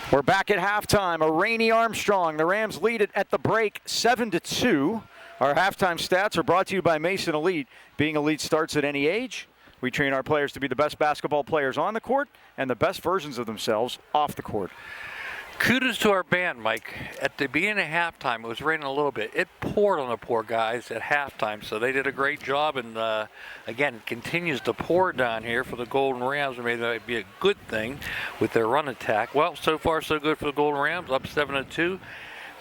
We're back at halftime. A rainy Armstrong. The Rams lead it at the break 7-2. Our halftime stats are brought to you by Mason Elite. Being elite starts at any age. We train our players to be the best basketball players on the court and the best versions of themselves off the court. Kudos to our band, Mike. At the beginning of halftime, it was raining a little bit. It poured on the poor guys at halftime, so they did a great job. And again, it continues to pour down here for the Golden Rams. Maybe that would be a good thing with their run attack. Well, so far so good for the Golden Rams, up 7-2.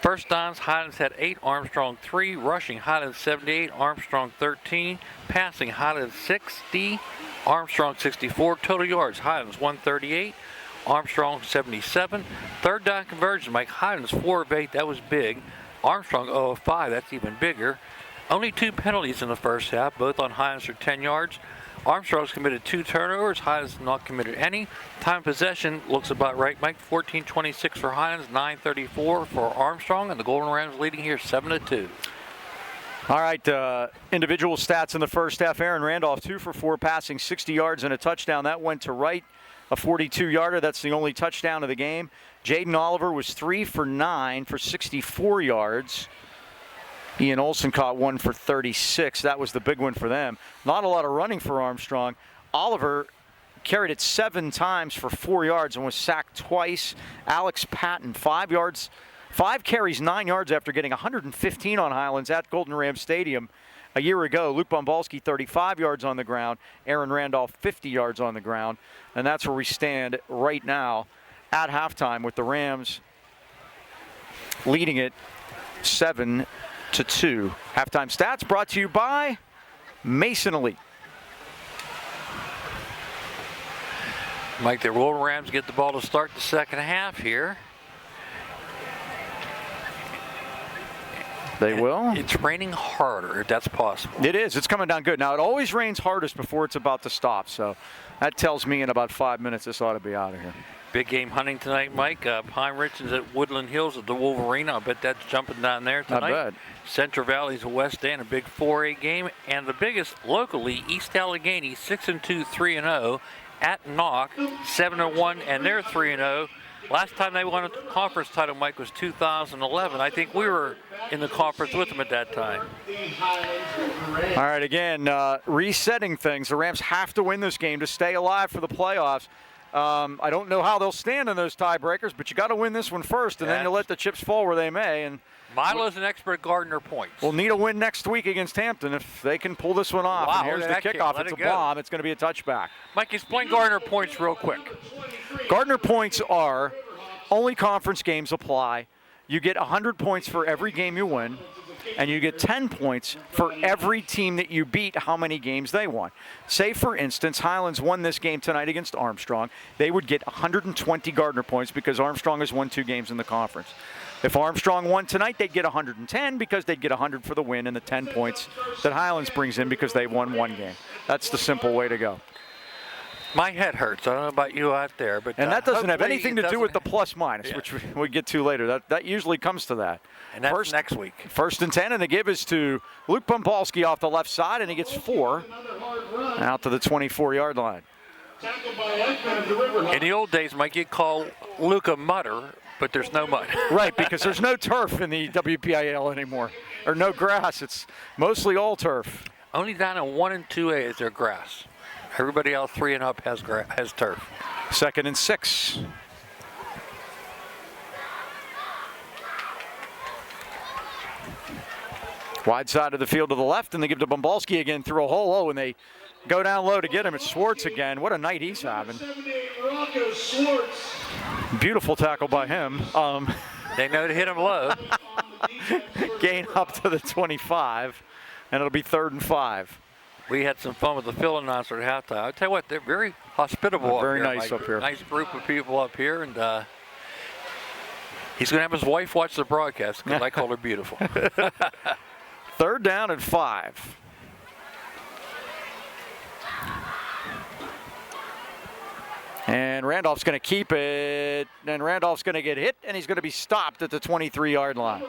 First downs, Highlands had 8, Armstrong 3. Rushing, Highlands 78, Armstrong 13. Passing, Highlands 60, Armstrong 64. Total yards, Highlands 138. Armstrong 77. Third down conversion, Mike. Highlands 4 of 8. That was big. Armstrong 0 of 5. That's even bigger. Only 2 penalties in the first half, both on Highlands for 10 yards. Armstrong's committed 2 turnovers. Highlands not committed any. Time of possession looks about right, Mike. 14:26 for Highlands, 9:34 for Armstrong, and the Golden Rams leading here 7-2. All right, individual stats in the first half. Aaron Randolph 2 for 4, passing 60 yards and a touchdown. That went to Wright. A 42-yarder, that's the only touchdown of the game. Jaden Oliver was 3 for 9 for 64 yards. Ian Olsen caught 1 for 36. That was the big one for them. Not a lot of running for Armstrong. Oliver carried it 7 times for 4 yards and was sacked twice. Alex Patton, 5 yards, 5 carries, 9 yards after getting 115 on Highlands at Golden Ram Stadium a year ago. Luke Bombalski, 35 yards on the ground. Aaron Randolph, 50 yards on the ground. And that's where we stand right now at halftime with the Rams leading it 7-2. Halftime stats brought to you by Mason Elite. Mike, the Golden Rams get the ball to start the second half here. They will. It's raining harder, if that's possible. It is. It's coming down good. Now, it always rains hardest before it's about to stop, so that tells me in about 5 minutes this ought to be out of here. Big game hunting tonight, Mike. Pine Ridge is at Woodland Hills at the Wolverine. I'll bet that's jumping down there tonight. Not bad. Central Valley's a West End, a big 4A game. And the biggest locally, East Allegheny, 6-2, 3-0. At Knock, 7-1, and they're 3-0. Last time they won a conference title, Mike, was 2011. I think we were in the conference with them at that time. All right, again, resetting things. The Rams have to win this game to stay alive for the playoffs. I don't know how they'll stand in those tiebreakers, but you got to win this one first, and then you let the chips fall where they may. And Milo's an expert at Gardner points. We'll need a win next week against Hampton if they can pull this one off. Wow, and here's the kickoff. It's a bomb. It's going to be a touchback. Mike, explain Gardner points real quick. Gardner points are only conference games apply. You get 100 points for every game you win, and you get 10 points for every team that you beat, how many games they won. Say, for instance, Highlands won this game tonight against Armstrong. They would get 120 Gardner points because Armstrong has won 2 games in the conference. If Armstrong won tonight, they'd get 110 because they'd get 100 for the win and the 10 points that Highlands brings in because they won 1 game. That's the simple way to go. My head hurts. I don't know about you out there, but and that doesn't have anything to do with the plus-minus, which we get to later. That usually comes to that. And that's next week. 1st and 10, and the give is to Luke Bombalski off the left side, and he gets 4 out to the 24-yard line. In the old days, Mike, you'd call Luke a mudder, but there's no mud. Right, because there's no turf in the WPIAL anymore, or no grass. It's mostly all turf. Only down in 1 and 2A is there grass. Everybody else 3 and up has turf. 2nd and 6. Wide side of the field to the left, and they give to Bombalski again through a hole. Oh, and they go down low to get him. It's Schwartz again. What a night he's having. Beautiful tackle by him. They know to hit him low. Gain up to the 25, and it'll be 3rd and 5. We had some fun with the field announcer at halftime. I'll tell you what, they're very hospitable very up here. Nice up here. Nice group of people up here, and he's going to have his wife watch the broadcast because I call her beautiful. 3rd down and 5. And Randolph's going to keep it, and Randolph's going to get hit, and he's going to be stopped at the 23-yard line.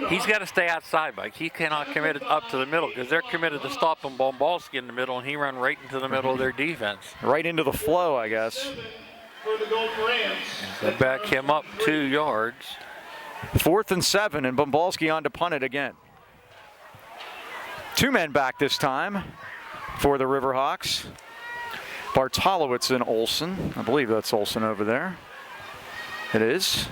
He's got to stay outside, Mike. He cannot commit it up to the middle because they're committed to stopping Bombalski in the middle, and he run right into the middle of their defense. Right into the flow, I guess. for the Golden Rams. So back him up 2 yards. 4th and 7, and Bumbalski on to punt it again. 2 men back this time for the Riverhawks. Bartolowicz and Olsen. I believe that's Olsen over there. It is.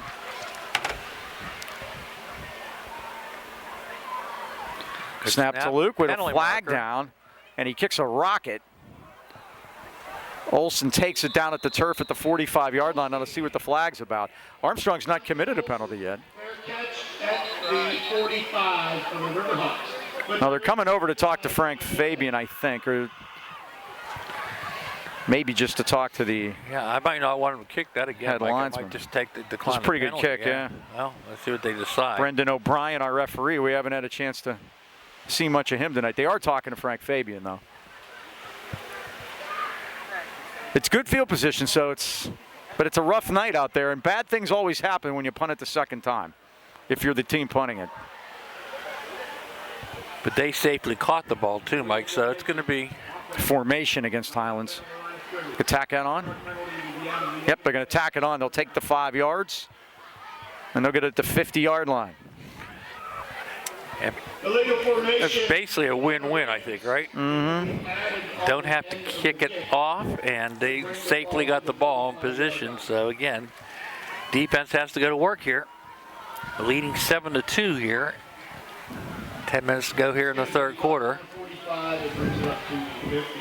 Snap to Luke with a flag down, and he kicks a rocket. Olsen takes it down at the turf at the 45-yard line. Now let's see what the flag's about. Armstrong's not committed a penalty yet. Fair catch at the 45 for the Riverhawks. Now they're coming over to talk to Frank Fabian, I think, or maybe just to talk to the Yeah, I might not want him to kick that again. head Mike. I linesman. might just take the decline. It's a pretty good kick, yeah. Well, let's see what they decide. Brendan O'Brien, our referee. We haven't had a chance to see much of him tonight. They are talking to Frank Fabian, though. It's good field position, but it's a rough night out there, and bad things always happen when you punt it the second time, if you're the team punting it. But they safely caught the ball too, Mike, so it's going to be Formation against Highlands. Could tack that on? Yep, they're going to tack it on. They'll take the 5 yards, and they'll get it to the 50-yard line. Illegal formation. That's basically a win-win, I think, right? Mm-hmm. Don't have to kick it off, and they safely got the ball in position. So again, defense has to go to work here. Leading 7-2 here. 10 minutes to go here in the third quarter. 45, it brings it up to 50.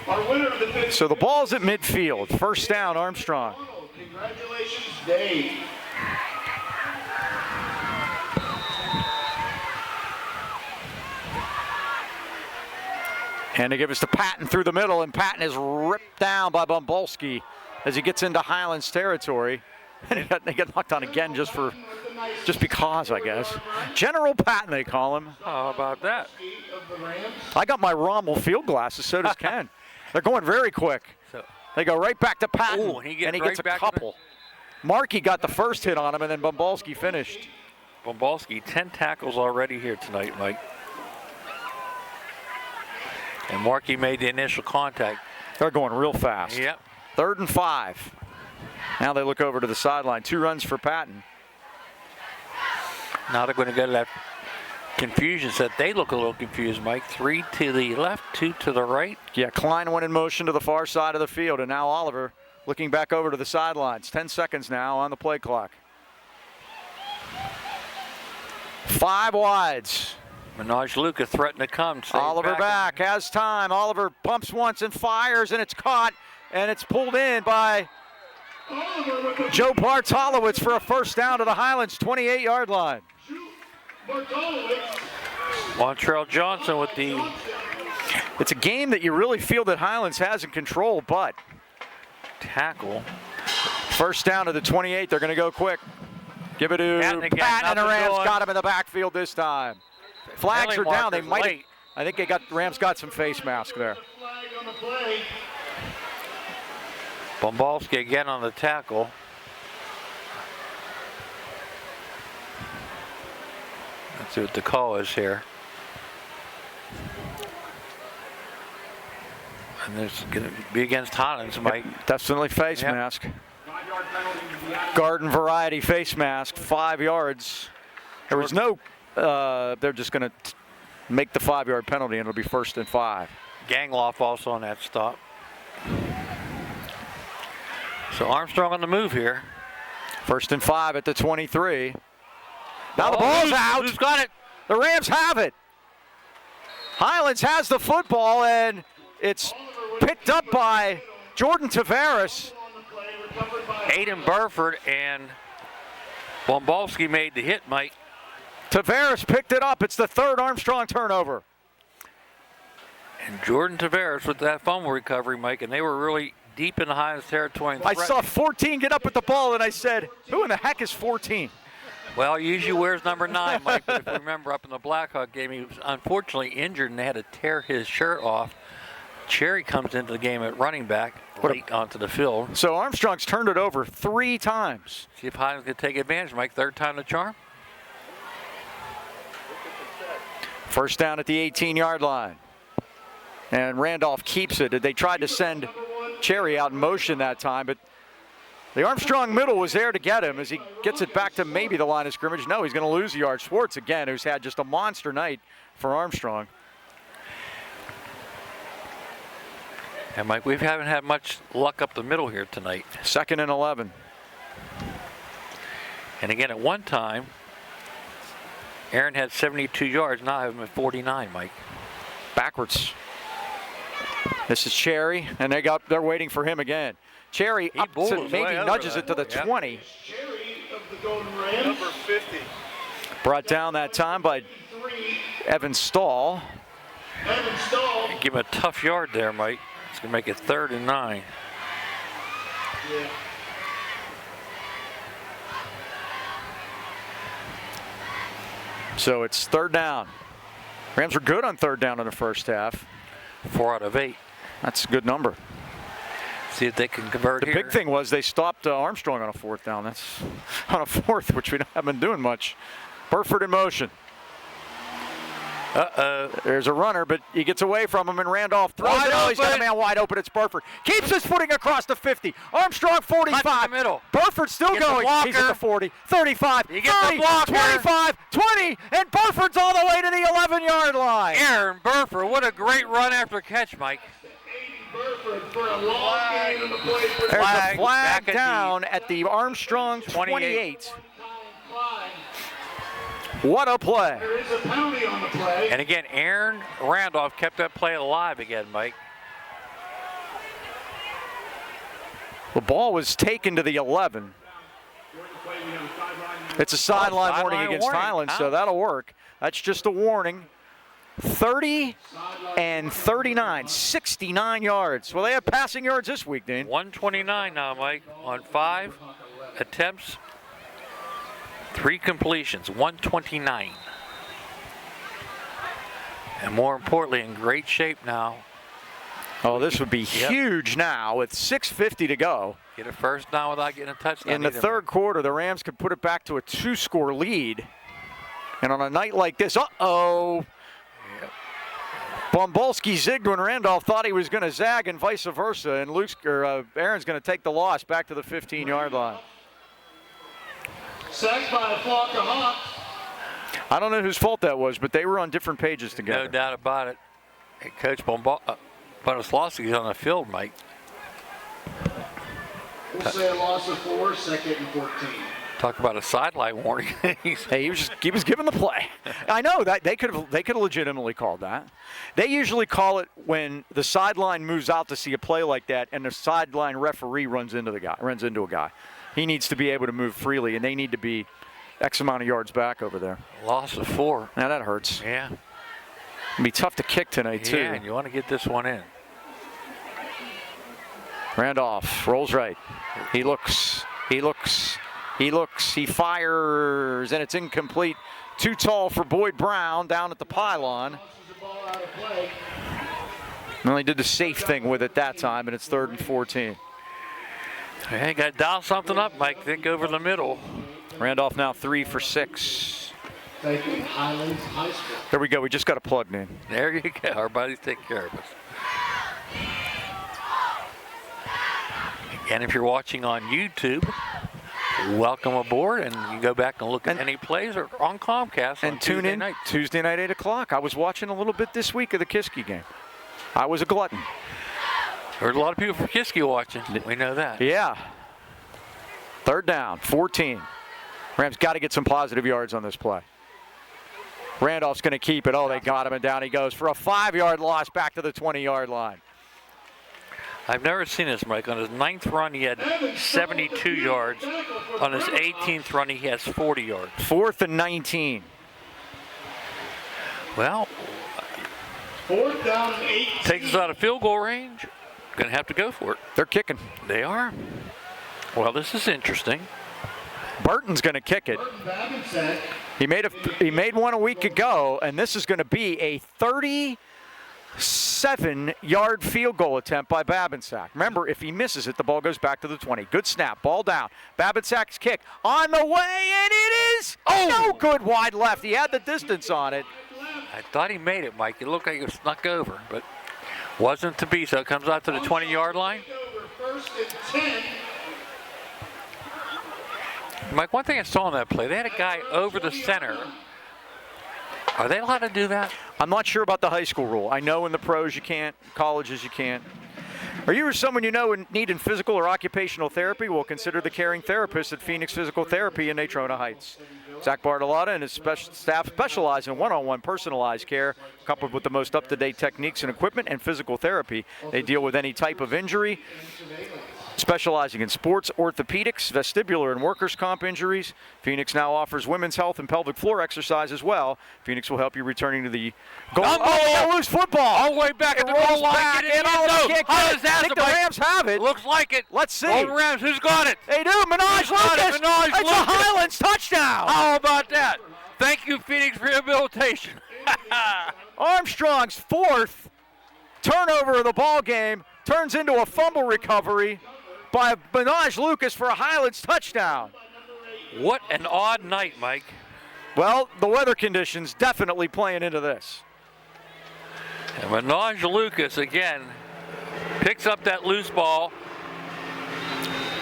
Our winner of the 50. So the ball's at midfield. First down, Armstrong. Congratulations, Dave. And they give us to Patton through the middle, and Patton is ripped down by Bumbalski as he gets into Highlands territory. And they get knocked on again just because, I guess. General Patton, they call him. How about that? I got my Rommel field glasses, so does Ken. They're going very quick. They go right back to Patton, Ooh, and he gets a back couple. Markey got the first hit on him, and then Bumbalski finished. Bumbalski, 10 tackles already here tonight, Mike. And Markey made the initial contact. They're going real fast. Yep. 3rd and 5. Now they look over to the sideline. 2 runs for Patton. Now they're going to go to that confusion set. They look a little confused, Mike. 3 to the left, 2 to the right. Yeah, Klein went in motion to the far side of the field, and now Oliver looking back over to the sidelines. 10 seconds now on the play clock. 5 wides. Minaj Luka threatened to come. Oliver back, has time. Oliver pumps once and fires, and it's caught, and it's pulled in by Joe Bartolowicz for a first down to the Highlands 28-yard line. Montrell Johnson with the... It's a game that you really feel that Highlands has in control, but tackle. First down to the 28. They're going to go quick. Give it to Patton, and the Rams got him in the backfield this time. Flags are down. They might have, I think Rams got some face mask there. Bumbalski again on the tackle. Let's see what the call is here. And this is going to be against Highlands, Mike. Definitely face mask. Garden variety face mask, 5 yards. There was no, they're just going to make the 5-yard penalty, and it'll be 1st and 5. Gangloff also on that stop. So Armstrong on the move here. 1st and 5 at the 23. Now the ball's out. Who's got it? The Rams have it. Highlands has the football, and it's picked up by Jordan Tavares. Aiden Burford and Bumbalski made the hit, Mike. Tavares picked it up. It's the 3rd Armstrong turnover. And Jordan Tavares with that fumble recovery, Mike, and they were really deep in the Highlands territory. I saw 14 get up with the ball, and I said, who in the heck is 14? Well, he usually wears number 9, Mike, but if you remember up in the Blackhawk game, he was unfortunately injured, and they had to tear his shirt off. Cherry comes into the game at running back, late onto the field. So Armstrong's turned it over 3 times. See if Highlands can take advantage, Mike. 3rd time the charm. First down at the 18-yard line. And Randolph keeps it. They tried to send Cherry out in motion that time, but the Armstrong middle was there to get him as he gets it back to maybe the line of scrimmage. No, he's going to lose the yard. Schwartz again, who's had just a monster night for Armstrong. And Mike, we haven't had much luck up the middle here tonight. 2nd and 11. And again, at one time, Aaron had 72 yards. Now I have him at 49, Mike. Backwards. This is Cherry, and they're waiting for him again. Cherry He up bowled to his maybe way over nudges that. it to the Yep. 20. Cherry of the Golden Rams. Number 50. Brought down that time by 3, Evan Stahl. Evan Stahl. Give him a tough yard there, Mike. It's going to make it 3rd and 9. Yeah. So it's 3rd down. Rams were good on 3rd down in the first half. 4 out of 8. That's a good number. See if they can convert The here. big thing was they stopped Armstrong on a 4th down. That's on a 4th, which we haven't been doing much. Burford in motion. Uh-oh. There's a runner, but he gets away from him, and Randolph throws Wide it. Oh, he's got a open. man wide open. It's Burford. Keeps his footing across the 50. Armstrong 45. Cut in the middle. Burford still Gets the going. He's at blocker. the 40, 35, He gets the 30, blocker. 25, 20, and Burford's all the way to the 11-yard line. Aaron Burford, what a great run after catch, Mike. Burford for a long game in the play for There's Flag a flag back at the down at the Armstrong 28. 28. flag. What a play. There is a penalty on the play. And again, Aaron Randolph kept that play alive again, Mike. The ball was taken to the 11. It's a sideline warning sideline against warning. Highlands, Huh? so that'll work. That's just a warning. 30 and 39, 69 yards. Well, they have passing yards this week, Dean. 129 now, Mike, on 5 attempts, 3 completions, 129. And more importantly, in great shape now. Oh, this would be huge now with 6:50 to go. Get a first down without getting a touchdown. In the either, third quarter, the Rams could put it back to a 2-score lead. And on a night like this, Bombolski zigged when Randolph thought he was going to zag, and vice versa. And Aaron's going to take the loss back to the 15-yard line. Sacked by a flock of Hawks. I don't know whose fault that was, but they were on different pages together. No doubt about it. And Coach Bonoslawski's on the field, Mike. We'll say a loss of 4, 2nd and 14. Talk about a sideline warning. Hey, he was given the play. I know that they could have legitimately called that. They usually call it when the sideline moves out to see a play like that, and the sideline referee runs into a guy. He needs to be able to move freely, and they need to be X amount of yards back over there. Loss of 4. Now that hurts. Yeah. It'll be tough to kick tonight too. Yeah, and you want to get this one in. Randolph rolls right. He looks. He fires, and it's incomplete. Too tall for Boyd Brown down at the pylon. Well, he did the safe thing with it that time, and it's 3rd and 14. Hey, got to dial something up, Mike. Think over the middle. Randolph now 3 for 6. Thank you, Highlands High School. There we go. We just got a plug in. There you go. Our buddies take care of us. Again, if you're watching on YouTube, welcome aboard, and you can go back and look at any plays or on Comcast And on tune Tuesday in night. Tuesday night, 8 o'clock. I was watching a little bit this week of the Kiski game. I was a glutton. There's a lot of people from Kiski watching. We know that. Yeah. 3rd down, 14. Rams got to get some positive yards on this play. Randolph's going to keep it. Oh, they got him, and down he goes for a 5-yard loss back to the 20-yard line. I've never seen this, Mike. On his 9th run, he had 72 yards. On his 18th run, he has 40 yards. 4th and 19. Well, 4th down and 18. takes us out of field goal range. Going to have to go for it. They're kicking. They are. Well, this is interesting. Burton's going to kick it. Babinsack. He made one a week ago, and this is going to be a 37-yard field goal attempt by Babinsack. Remember, if he misses it, the ball goes back to the 20. Good snap, ball down. Babinsack's kick on the way, and it is no good wide left. He had the distance on it. I thought he made it, Mike. It looked like it snuck over, but wasn't to be. So it comes out to the 20-yard line. and 10. Mike, one thing I saw on that play, they had a guy over the center. Are they allowed to do that? I'm not sure about the high school rule. I know in the pros you can't, colleges you can't. Are you or someone you know in need in physical or occupational therapy? Well, consider the caring therapist at Phoenix Physical Therapy in Natrona Heights. Zach Bartolotta and his staff specialize in one-on-one personalized care, coupled with the most up-to-date techniques and equipment and physical therapy. They deal with any type of injury, specializing in sports, orthopedics, vestibular, and workers' comp injuries. Phoenix now offers women's health and pelvic floor exercise as well. Phoenix will help you returning to the goal. Oh, they lose football. All the way back at the goal line. Get in, I think the Rams have it. Looks like it. Let's see. Golden Rams, who's got it? They do. Minaj Lucas. Minaj It's a Highlands touchdown. How about that? Thank you, Phoenix Rehabilitation. Armstrong's fourth turnover of the ball game turns into a fumble recovery by Minaj Lucas for a Highlands touchdown. What an odd night, Mike. Well, the weather conditions definitely playing into this. And Minaj Lucas, again, picks up that loose ball.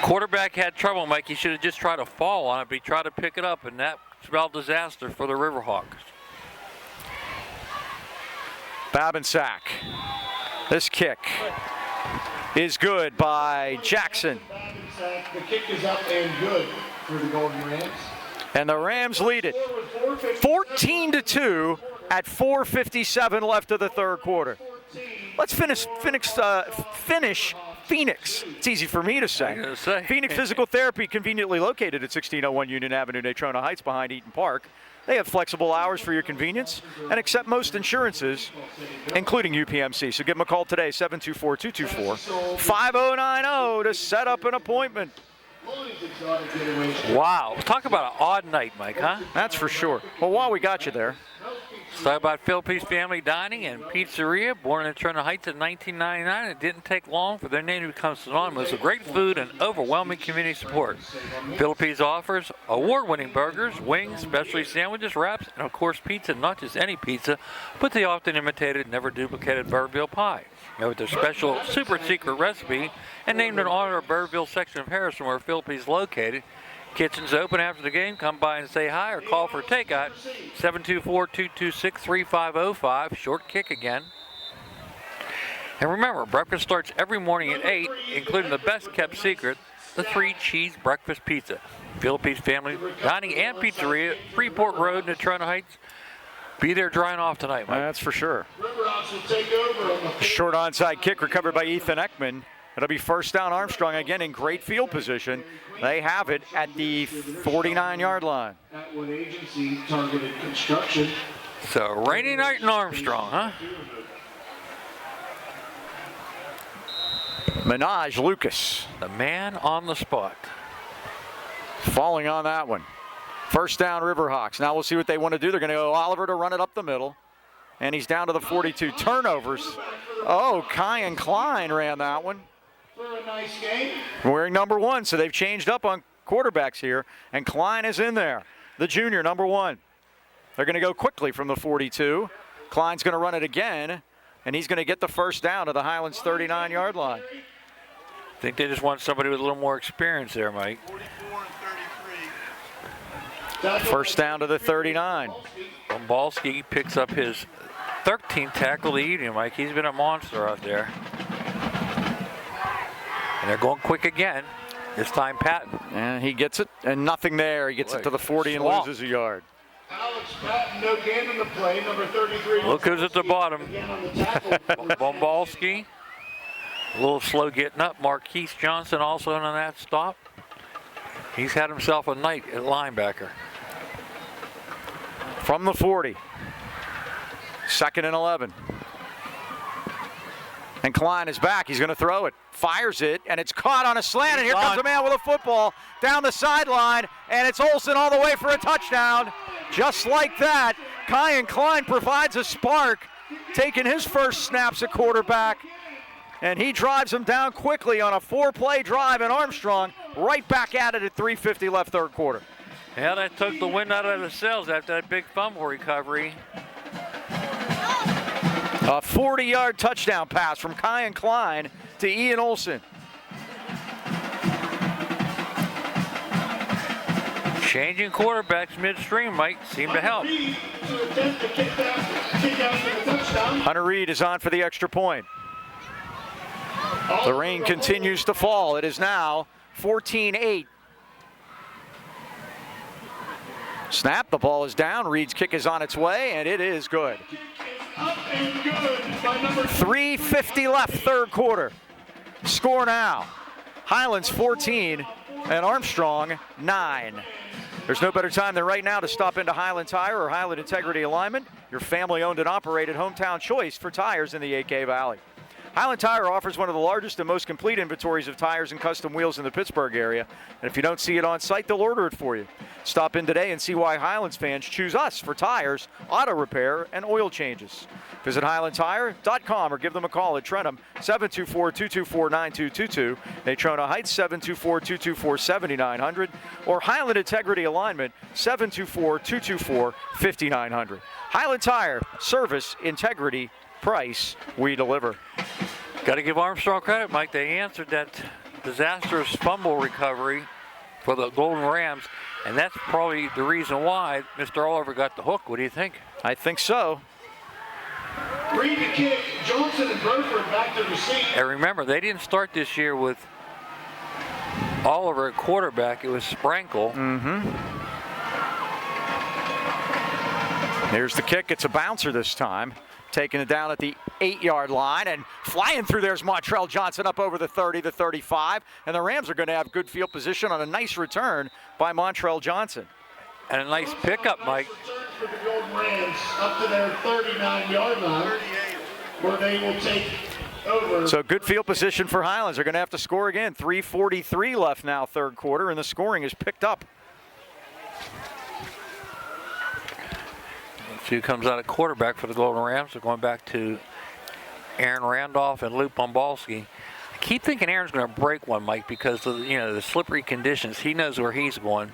Quarterback had trouble, Mike. He should have just tried to fall on it, but he tried to pick it up, and that spelled disaster for the Riverhawks. Babinsack. This kick is good by Jackson. The kick is up and good for the Golden Rams. And the Rams lead it 14-2 at 4:57 left of the third quarter. Let's finish Phoenix. It's easy for me to say. Phoenix Physical Therapy, conveniently located at 1601 Union Avenue, Natrona Heights, behind Eaton Park. They have flexible hours for your convenience and accept most insurances, including UPMC. So give them a call today, 724-224-5090 to set up an appointment. Wow. Talk about an odd night, Mike, huh? That's for sure. Well, while we got you there, let's talk about Philippines Family Dining and Pizzeria, born in Natrona Heights in 1999. It didn't take long for their name to become synonymous with great food and overwhelming community support. Philippines offers award-winning burgers, wings, specialty sandwiches, wraps, and of course pizza. Not just any pizza, but the often imitated, never duplicated Burgerville pie. Now with their special super secret recipe and named in honor of Burgerville section of Harrison where Philippines is located. Kitchen's open after the game. Come by and say hi or call for takeout. 724-226-3505. Short kick again. And remember, breakfast starts every morning at 8, including the best kept secret, the 3-cheese breakfast pizza. Philippines Family Dining and Pizzeria, Freeport Road, Natrona Heights. Be there drying off tonight, Mike. That's for sure. Short onside kick recovered by Ethan Ekman. It'll be first down. Armstrong again in great field position. They have it at the 49-yard line. That one agency targeted construction. So rainy night in Armstrong, huh? Minaj Lucas. The man on the spot. Falling on that one. First down, Riverhawks. Now we'll see what they want to do. They're going to go Oliver to run it up the middle. And he's down to the 42. Turnovers. Oh, Kyan Klein ran that one. For a nice game. Wearing number 1, so they've changed up on quarterbacks here. And Klein is in there, the junior, number 1. They're going to go quickly from the 42. Klein's going to run it again, and he's going to get the first down to the Highlands 39-yard line. I think they just want somebody with a little more experience there, Mike. 44 and 33. First down to the 39. Bombalski picks up his 13th tackle of the evening, Mike. He's been a monster out there. And they're going quick again. This time Patton. And he gets it, and nothing there. He gets it to the 40 and loses a yard. Alex Patton, no gain in the play, number 33. Look who's at the bottom. Bombalski. A little slow getting up. Marquise Johnson also on that stop. He's had himself a night at linebacker. From the 40. Second and 11. And Klein is back. He's going to throw it. Fires it, and it's caught on a slant. And here comes a man with a football down the sideline. And it's Olsen all the way for a touchdown. Just like that, Kyan Klein provides a spark, taking his first snaps at quarterback. And he drives him down quickly on a 4-play drive, and Armstrong right back at it at 3:50 left third quarter. Yeah, that took the wind out of the sails after that big fumble recovery. A 40-yard touchdown pass from Kyan Klein to Ian Olsen. Changing quarterbacks midstream, Mike, seem to help. Reed to attempt to kick out for the touchdown. Hunter Reed is on for the extra point. The rain continues to fall. It is now 14-8. Snap, the ball is down. Reed's kick is on its way, and it is good. Up and good by number 3:50 left, third quarter. Score now. Highlands 14 and Armstrong 9. There's no better time than right now to stop into Highland Tire or Highland Integrity Alignment, your family-owned and operated hometown choice for tires in the AK Valley. Highland Tire offers one of the largest and most complete inventories of tires and custom wheels in the Pittsburgh area. And if you don't see it on site, they'll order it for you. Stop in today and see why Highlands fans choose us for tires, auto repair, and oil changes. Visit HighlandTire.com or give them a call at Trentham 724-224-9222, Natrona Heights 724-224-7900, or Highland Integrity Alignment 724-224-5900. Highland Tire, service, integrity, price, we deliver. Got to give Armstrong credit, Mike. They answered that disastrous fumble recovery for the Golden Rams, and that's probably the reason why Mr. Oliver got the hook. What do you think? I think so. Reed to kick. Johnson and Burford back to receive. And remember, they didn't start this year with Oliver at quarterback. It was Sprankle. Here's the kick. It's a bouncer this time. Taking it down at the 8-yard line, and flying through there's Montrell Johnson up over the 30, the 35, and the Rams are going to have good field position on a nice return by Montrell Johnson. And a nice pickup, Mike. Returns for the Golden Rams up to their 39-yard line, where they will take over. So good field position for Highlands. They're going to have to score again. 3:43 left now, third quarter, and the scoring is picked up. See who comes out at quarterback for the Golden Rams. They're going back to Aaron Randolph and Luke Bombalski. I keep thinking Aaron's going to break one, Mike, because of the slippery conditions. He knows where he's going.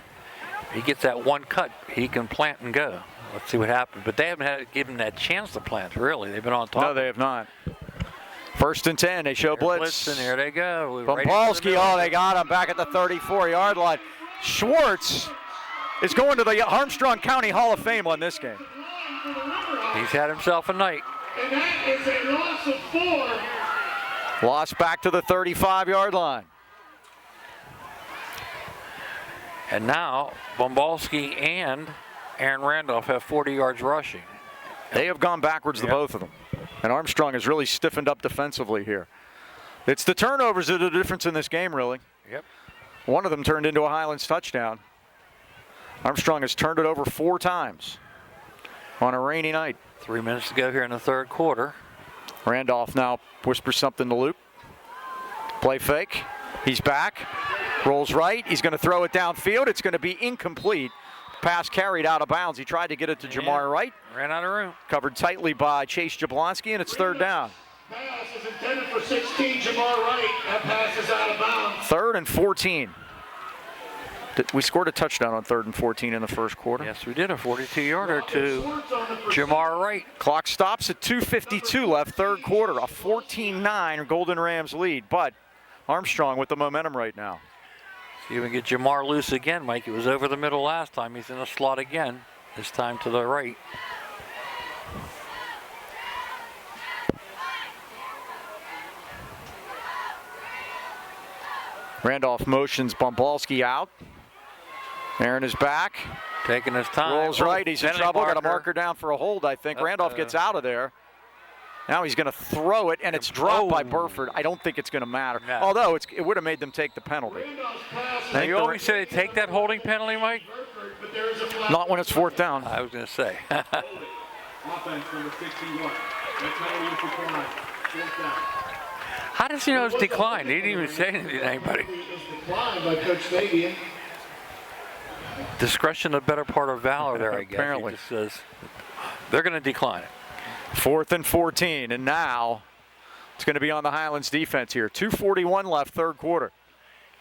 If he gets that one cut, he can plant and go. Let's see what happens. But they haven't given him that chance to plant, really. They've been on top. No, they have not. First and 10. They show blitz. And there they go. Bombalski, they got him back at the 34-yard line. Schwartz is going to the Armstrong County Hall of Fame on this game. He's had himself a night. And that is a loss of 4. Lost back to the 35-yard line. And now Bombalski and Aaron Randolph have 40 yards rushing. They have gone backwards, the both of them. And Armstrong has really stiffened up defensively here. It's the turnovers that are the difference in this game, really. Yep. One of them turned into a Highlands touchdown. Armstrong has turned it over 4 times on a rainy night. 3 minutes to go here in the third quarter. Randolph now whispers something to Luke. Play fake. He's back. Rolls right. He's going to throw it downfield. It's going to be incomplete. Pass carried out of bounds. He tried to get it to Jamar Wright. Ran out of room. Covered tightly by Chase Jablonski, and it's third down. Pass is intended for 16, Jamar Wright. That pass is out of bounds. 3rd and 14. We scored a touchdown on 3rd and 14 in the first quarter. Yes, we did. A 42-yarder to Jamar Wright. Clock stops at 2:52 left, third quarter. A 14-9 Golden Rams lead, but Armstrong with the momentum right now. See if we can get Jamar loose again, Mike. He was over the middle last time. He's in the slot again. This time to the right. Randolph motions Bombalski out. Aaron is back. Taking his time. Rolls right. He's in trouble. Got a marker down for a hold, I think. Randolph gets out of there. Now he's going to throw it, and it's dropped by Burford. I don't think it's going to matter. No. Although it would have made them take the penalty. Now, you always say they take that holding penalty, Mike? Not when it's 4th down. I was going to say. Offense number 61. That penalty is declined. 4th down. How does he know it's declined? He didn't even say anything to anybody. Is declined by Coach Fabian. Discretion, the better part of valor there, I guess. Apparently. He just says they're going to decline it. 4th and 14, and now it's going to be on the Highlands defense here. 2:41 left, third quarter.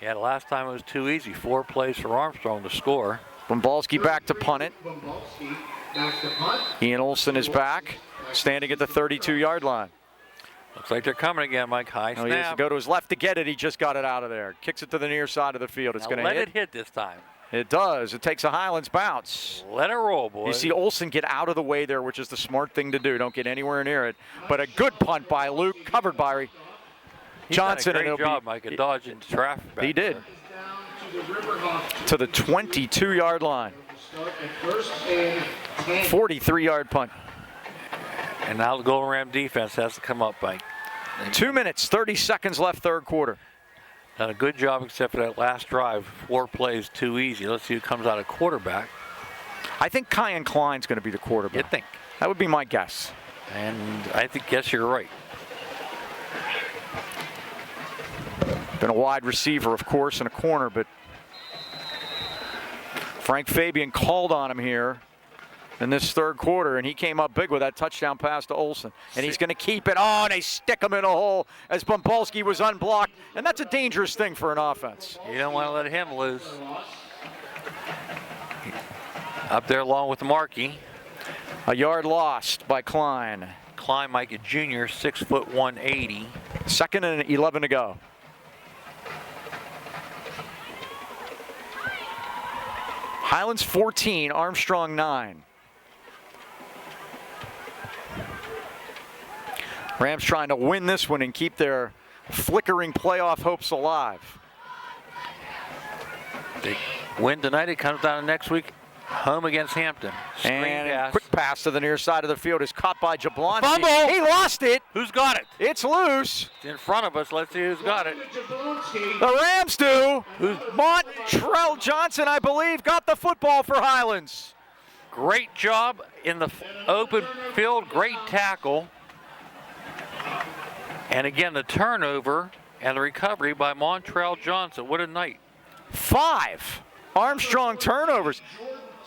Yeah, the last time it was too easy. 4 plays for Armstrong to score. Bombalski back to punt it. Bombalski back to punt. Ian Olson is back, standing at the 32-yard line. Looks like they're coming again, Mike. High He has to snap. go to his left to get it. He just got it out of there. Kicks it to the near side of the field. It's Now going to let hit. it hit this time. It does. It takes a Highlands bounce. Let it roll, boys. You see Olsen get out of the way there, which is the smart thing to do. Don't get anywhere near it. But a good punt by Luke, covered by Johnson. He's done a great job, Mike, at dodging traffic back He did. Down To the 22-yard line. Start at first and 10. 43-yard punt. there. And now the Golden Ram defense has to come up, Mike. 2 minutes, 30 seconds left, third quarter. Done a good job except for that last drive. 4 plays too easy. Let's see who comes out of quarterback. I think Kyan Klein's going to be the quarterback. You think? That would be my guess. And I guess you're right. Been a wide receiver, of course, and a corner, but Frank Fabian called on him here in this third quarter, and he came up big with that touchdown pass to Olsen. And he's going to keep it on. They stick him in a hole as Bumbalski was unblocked, and that's a dangerous thing for an offense. You don't want to let him lose. Up there along with Markey. A yard lost by Klein. Klein, Mike, a junior, 6', 180. 2nd and 11 to go. Highlands 14, Armstrong 9. Rams trying to win this one and keep their flickering playoff hopes alive. They win tonight. It comes down to next week. Home against Hampton. Screen And pass. quick pass to the near side of the field is caught by Jablonski. Fumble! He lost it. Who's got it? It's loose. It's in front of us. Let's see who's got it. The Rams do. Montrell Johnson, I believe, got the football for Highlands. Great job in the open field. Great tackle. And again, the turnover and the recovery by Montrell Johnson. What a night. 5 Armstrong turnovers.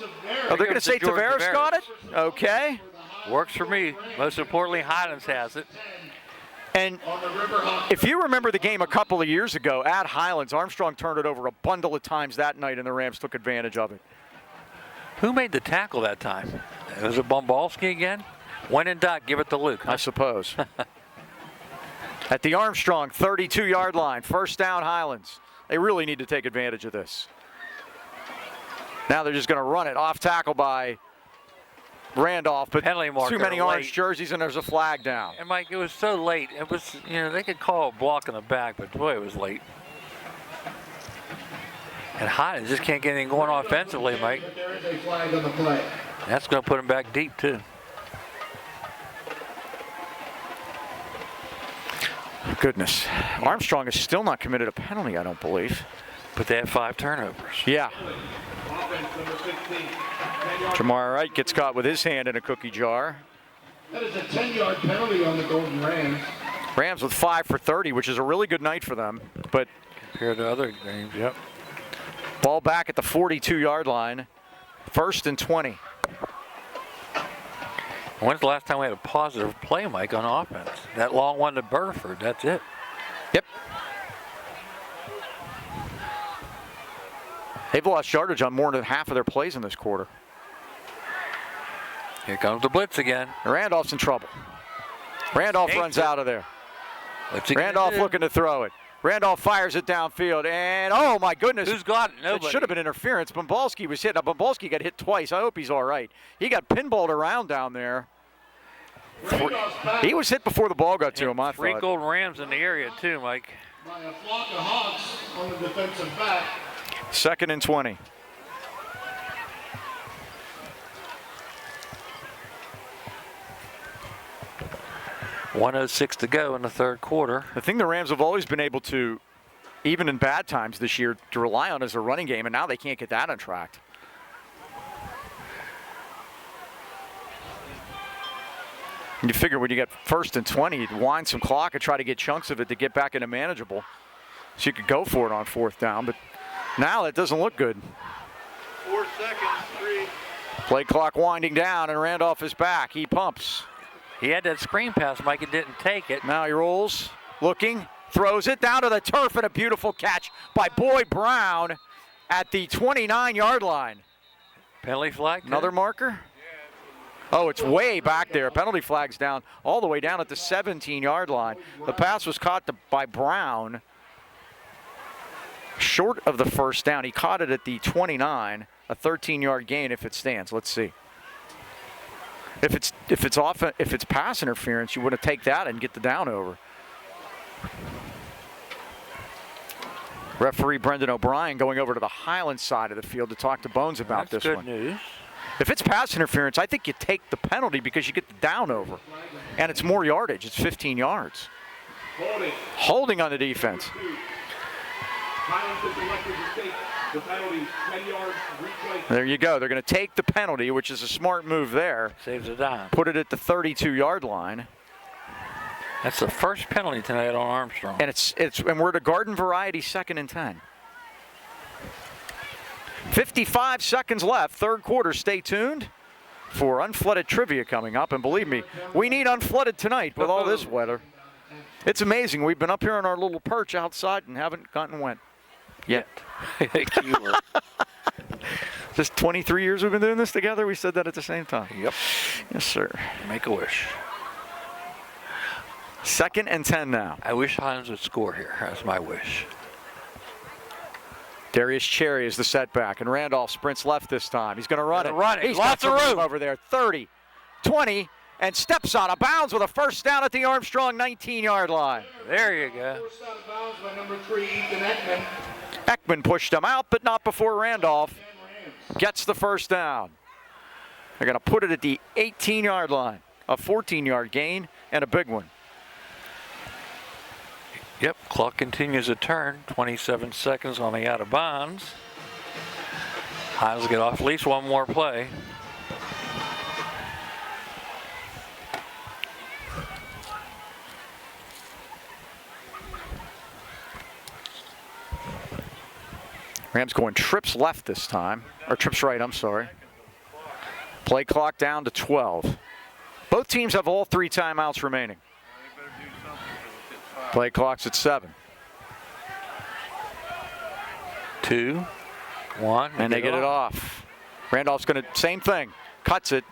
Oh, they're going to say Tavares got it? Okay. Works for me. Most importantly, Highlands has it. And if you remember the game a couple of years ago at Highlands, Armstrong turned it over a bundle of times that night, and the Rams took advantage of it. Who made the tackle that time? Was it Bumbalski again? When in doubt, give it to Luke. I suppose. At the Armstrong 32-yard line, first down Highlands. They really need to take advantage of this. Now they're just going to run it off tackle by Randolph, but Penalty marker too many orange late. jerseys and there's a flag down. And Mike, it was so late. It was, they could call a block in the back, but boy, it was late. And Highlands just can't get anything going offensively, Mike. There is a flag on the play. That's going to put him back deep, too. Goodness. Armstrong is still not committed a penalty, I don't believe. But they have 5 turnovers. Yeah. Offense number 16. 10-yard. Jamar Wright gets caught with his hand in a cookie jar. That is a 10-yard penalty on the Golden Rams. Rams with 5 for 30, which is a really good night for them. But Compared to other games, yep. ball back at the 42-yard line. 1st and 20. When's the last time we had a positive play, Mike, on offense? That long one to Burford, that's it. Yep. They've lost yardage on more than half of their plays in this quarter. Here comes the blitz again. Randolph's in trouble. Randolph Takes runs it. out of there. What's he gonna Randolph do? looking to throw it. Randolph fires it downfield, and oh my goodness. Who's got it? It Nobody. should have been interference. Bumbalski was hit. Now Bumbalski got hit twice. I hope he's all right. He got pinballed around down there. Randolph's back He was hit before the ball got to him, I 3 thought. Golden Rams in the area, too, Mike. by a flock of Hawks on the defensive back. 2nd and 20. .106 to go in the third quarter. The thing the Rams have always been able to, even in bad times this year, to rely on is a running game, and now they can't get that on track. You figure when you get 1st and 20, you'd wind some clock and try to get chunks of it to get back into manageable. So you could go for it on 4th down, but now that doesn't look good. 4 seconds, 3. Play clock winding down, and Randolph is back. He pumps. He had that screen pass, Mike, and didn't take it. Now he rolls, looking, throws it down to the turf, and a beautiful catch by Boyd Brown at the 29-yard line. Penalty flag. Another marker? Oh, it's way back there. Penalty flag's down, all the way down at the 17-yard line. The pass was caught by Brown. short of the first down. He caught it at the 29, a 13-yard gain if it stands. Let's see. If it's pass interference, you want to take that and get the down over. Referee Brendan O'Brien going over to the Highlands side of the field to talk to Bones about this one. That's good news. If it's pass interference, I think you take the penalty because you get the down over. And it's more yardage. It's 15 yards. Holding on the defense. There you go. They're going to take the penalty, which is a smart move there. Saves it down. Put it at the 32-yard line. That's the first penalty tonight on Armstrong. And we're at a garden variety 2nd and 10. 55 seconds left, third quarter. Stay tuned for unflooded trivia coming up. And believe me, we need unflooded tonight with all this weather. It's amazing. We've been up here on our little perch outside and haven't gotten wet yet. Just 23 years we've been doing this together. We said that at the same time. Yep. Yes, sir. Make a wish. 2nd and 10 now. I wish Highlands would score here. That's my wish. Darius Cherry is the setback, and Randolph sprints left this time. He's going to run it. He's got lots of room over there. 30, 20, and steps out of bounds with a first down at the Armstrong 19-yard line. There you go. First out of bounds by number 3, Ethan Ekman. Ekman pushed him out, but not before Randolph gets the first down. They're going to put it at the 18-yard line. A 14-yard gain and a big one. Yep, clock continues to turn. 27 seconds on the out of bounds. Highlands get off at least one more play. Rams going trips left this time, or trips right, I'm sorry. Play clock down to 12. Both teams have all 3 timeouts remaining. Play clock's at 7. 2, 1, and they get it off. Randolph's going to, same thing, cuts it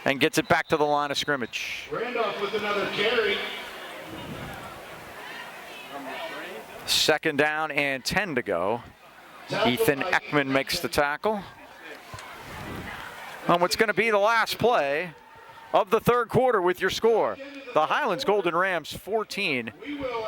and gets it back to the line of scrimmage. Randolph with another carry. 2nd down and 10 to go. Ethan Ekman makes the tackle. On what's going to be the last play of the third quarter with your score. The Highlands Golden Rams 14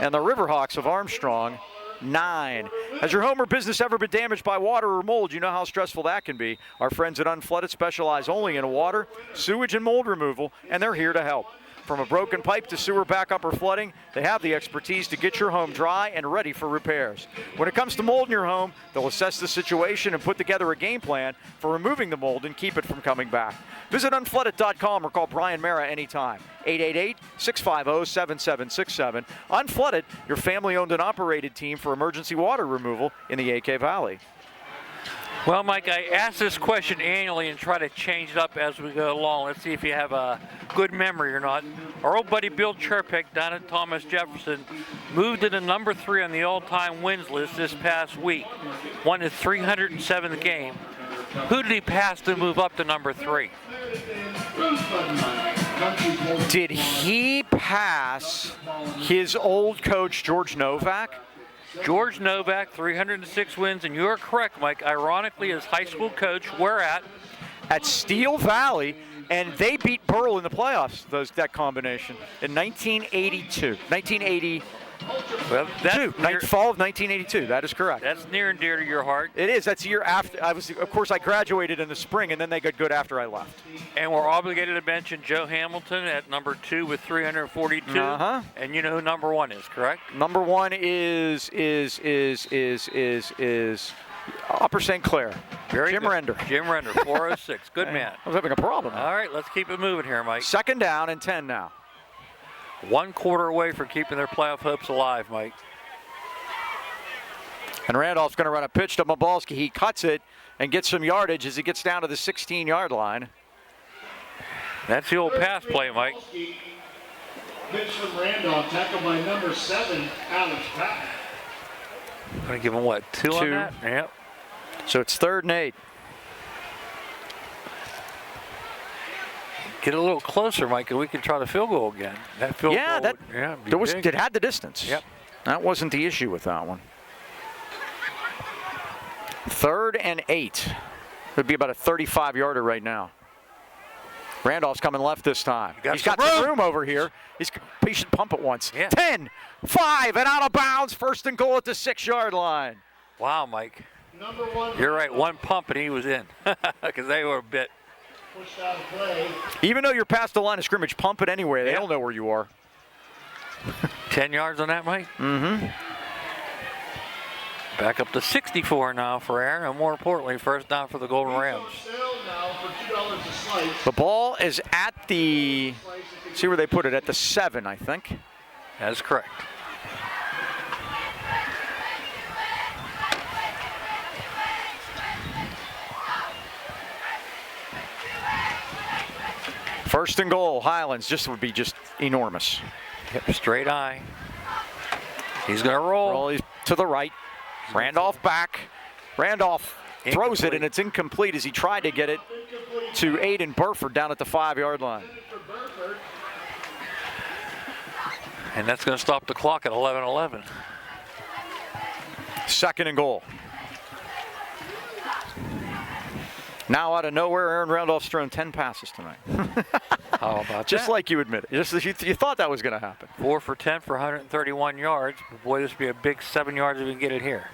and the Riverhawks of Armstrong 9. Has your home or business ever been damaged by water or mold? You know how stressful that can be. Our friends at Unflooded specialize only in water, sewage, and mold removal, and they're here to help. From a broken pipe to sewer backup or flooding, they have the expertise to get your home dry and ready for repairs. When it comes to mold in your home, they'll assess the situation and put together a game plan for removing the mold and keep it from coming back. Visit unflooded.com or call Brian Mara anytime. 888-650-7767. Unflooded, your family-owned and operated team for emergency water removal in the AK Valley. Well, Mike, I ask this question annually and try to change it up as we go along. Let's see if you have a good memory or not. Our old buddy Bill Cherpick down at Thomas Jefferson moved to the number 3 on the all-time wins list this past week. Won his 307th game. Who did he pass to move up to number 3? Did he pass his old coach, George Novak? George Novak, 306 wins, and you're correct, Mike. Ironically, his high school coach, where at? At Steel Valley, and they beat Burl in the playoffs, that combination, in 1982. 1980. Well, fall of 1982. That is correct. That's near and dear to your heart. It is. That's a year after. Of course, I graduated in the spring, and then they got good after I left. And we're obligated to mention Joe Hamilton at number 2 with 342. And you know who number 1 is, correct? Number 1 is Upper St. Clair. Jim Render. Jim Render, 406. Good man. I was having a problem. All right, let's keep it moving here, Mike. 2nd down and 10 now. 1 quarter away from keeping their playoff hopes alive, Mike. And Randolph's going to run a pitch to Mabalski. He cuts it and gets some yardage as he gets down to the 16-yard line. That's the old pass play, Mike. Pitch from Randolph, tackled by number 7, Alex Patton. Going to give him, what, 2 on that? Yep. So it's 3rd and 8. Get a little closer, Mike, and we can try the field goal again. That field goal, it had the distance. Yep. That wasn't the issue with that one. 3rd and 8. It'd be about a 35-yarder right now. Randolph's coming left this time. He's got some room over here. He should pump it once. Yeah. 10, 5, and out of bounds. 1st and goal at the 6-yard line. Wow, Mike. Number 1. You're right. One pump and he was in because they were a bit. Pushed out of play. Even though you're past the line of scrimmage, pump it anyway. They Yeah. don't know where you are. 10 yards on that, Mike? Mm-hmm. Back up to 64 now for Aaron, and more importantly, 1st down for the Golden Rams. On sale now for $2 a slice. The ball is at the, see where they put it, at the 7, I think. That is correct. First and goal, Highlands. Just would be just enormous. Yep, straight eye. He's going to roll. Roll to the right. Randolph back. Randolph throws it, and it's incomplete as he tried to get it to Aiden Burford down at the 5-yard line. And that's going to stop the clock at 11:11. 2nd and goal. Now out of nowhere, Aaron Randolph's thrown 10 passes tonight. How about Just that? like you admitted. You thought that was going to happen. 4 for 10 for 131 yards. Boy, this would be a big 7 yards if we can get it here.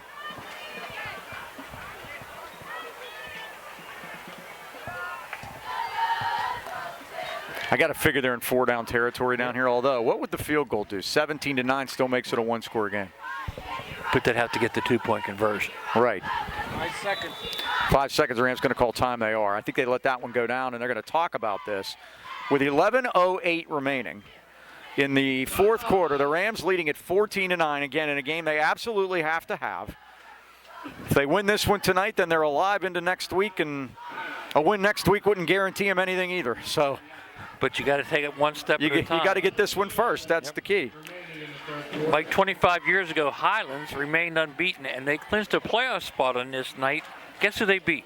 I got to figure they're in 4-down territory down here. Although, what would the field goal do? 17-9 still makes it a 1-score game. But they'd have to get the 2-point conversion. Right. 5 seconds. 5 seconds. Rams going to call time. They are. I think they let that one go down, and they're going to talk about this. With 11:08 remaining in the 4th quarter, the Rams leading at 14-9 again in a game they absolutely have to have. If they win this one tonight, then they're alive into next week, and a win next week wouldn't guarantee them anything either. So But you got to take it one step at a you time. got to get this one first. That's the key. Like 25 years ago, Highlands remained unbeaten, and they clinched a playoff spot on this night. Guess who they beat?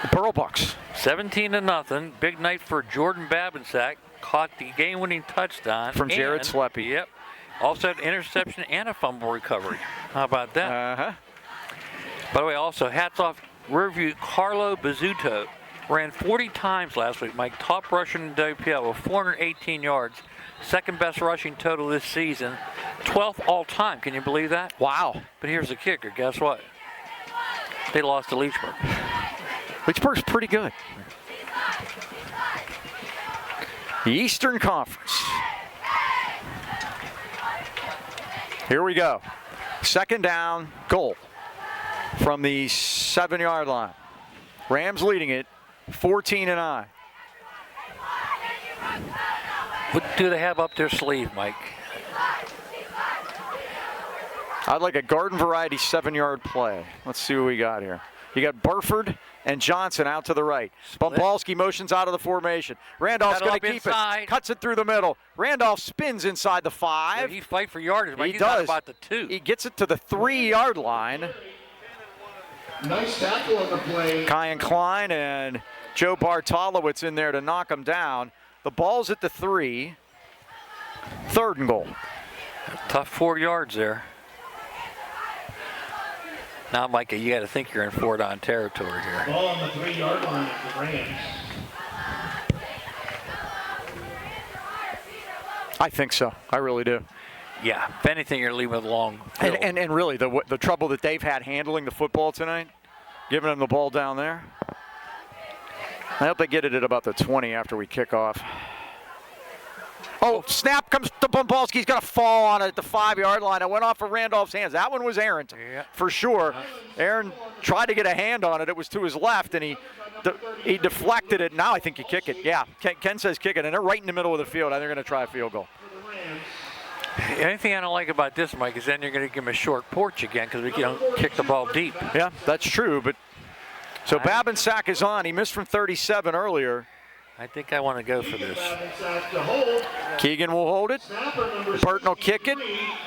The Pearl Bucks. 17-0. Big night for Jordan Babinsack. Caught the game-winning touchdown. From Jared and- Sleppy. Yep. Also had an interception and a fumble recovery. How about that? Uh-huh. By the way, also, hats off Riverview Carlo Bizzuto. Ran 40 times last week. Mike, top rusher in WPL with 418 yards. Second best rushing total this season. 12th all time. Can you believe that? Wow. But here's the kicker. Guess what? They lost to Leechburg. Leechburg's pretty good. The Eastern Conference. Here we go. 2nd down, goal from the 7-yard line. Rams leading it 14-9. What do they have up their sleeve, Mike? I'd like a garden variety 7-yard play. Let's see what we got here. You got Burford and Johnson out to the right. Bumbalski motions out of the formation. Randolph's Settle going up to keep inside. it. Cuts it through the middle. Randolph spins inside the 5. He fight for yardage, Mike. He He's does. not about the 2. He gets it to the 3-yard line. Nice tackle on the play. Kyan Klein and Joe Bartolowicz in there to knock him down. The ball's at the 3. 3rd and goal. Tough 4 yards there. Now, Micah, you got to think you're in 4-down territory here. Ball on the 3-yard line of the Rams. I think so. I really do. Yeah, if anything, you're leaving with a long field. And really, the trouble that they've had handling the football tonight, giving them the ball down there. I hope they get it at about the 20 after we kick off. Oh, snap comes to Bumbalski. He's going to fall on it at the 5-yard line. It went off of Randolph's hands. That one was errant, for sure. Aaron tried to get a hand on it. It was to his left, and he deflected it. Now I think you kick it. Yeah, Ken says kick it, and they're right in the middle of the field. I think they're going to try a field goal. Anything I don't like about this, Mike, is then you're going to give him a short porch again because we don't kick the ball deep. Yeah, that's true. But so Babinsack is on. He missed from 37 earlier. I think I want to go for this. Keegan will hold it. Burton will kick it.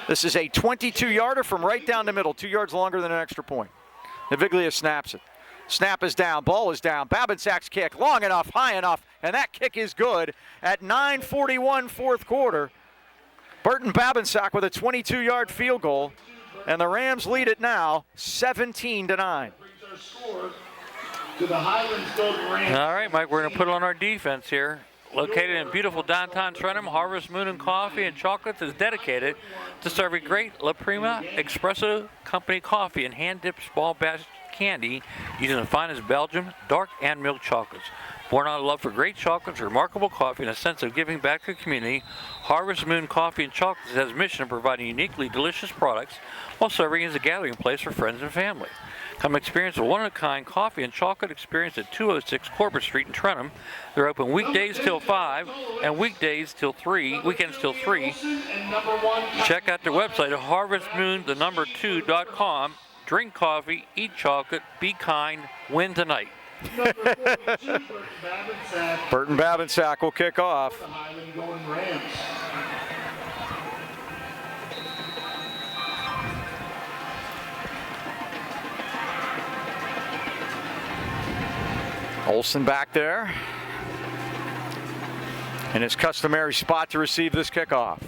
This is a 22-yarder from right down the middle, 2 yards longer than an extra point. Naviglia snaps it. Snap is down. Ball is down. Babinsack's kick, long enough, high enough, and that kick is good at 9:41 4th quarter. Burton Babinsack with a 22-yard field goal and the Rams lead it now 17-9. Brings our score to the Highlands Golden Rams. All right, Mike, we're going to put on our defense here. Located in beautiful downtown Trenton, Harvest Moon and Coffee and Chocolates is dedicated to serving great La Prima Espresso Company coffee and hand-dipped small batch candy using the finest Belgian dark and milk chocolates. Born out of love for great chocolates, remarkable coffee, and a sense of giving back to the community, Harvest Moon Coffee and Chocolates has a mission of providing uniquely delicious products while serving as a gathering place for friends and family. Come experience a one-of-a-kind coffee and chocolate experience at 206 Corbett Street in Trenton. They're open weekdays till 5 and weekends till 3. Check out their website at harvestmoon2.com. Drink coffee, eat chocolate, be kind, win tonight. Burton Babinsack will kick off. The Highland Golden Rams. Olsen back there in his customary spot to receive this kickoff.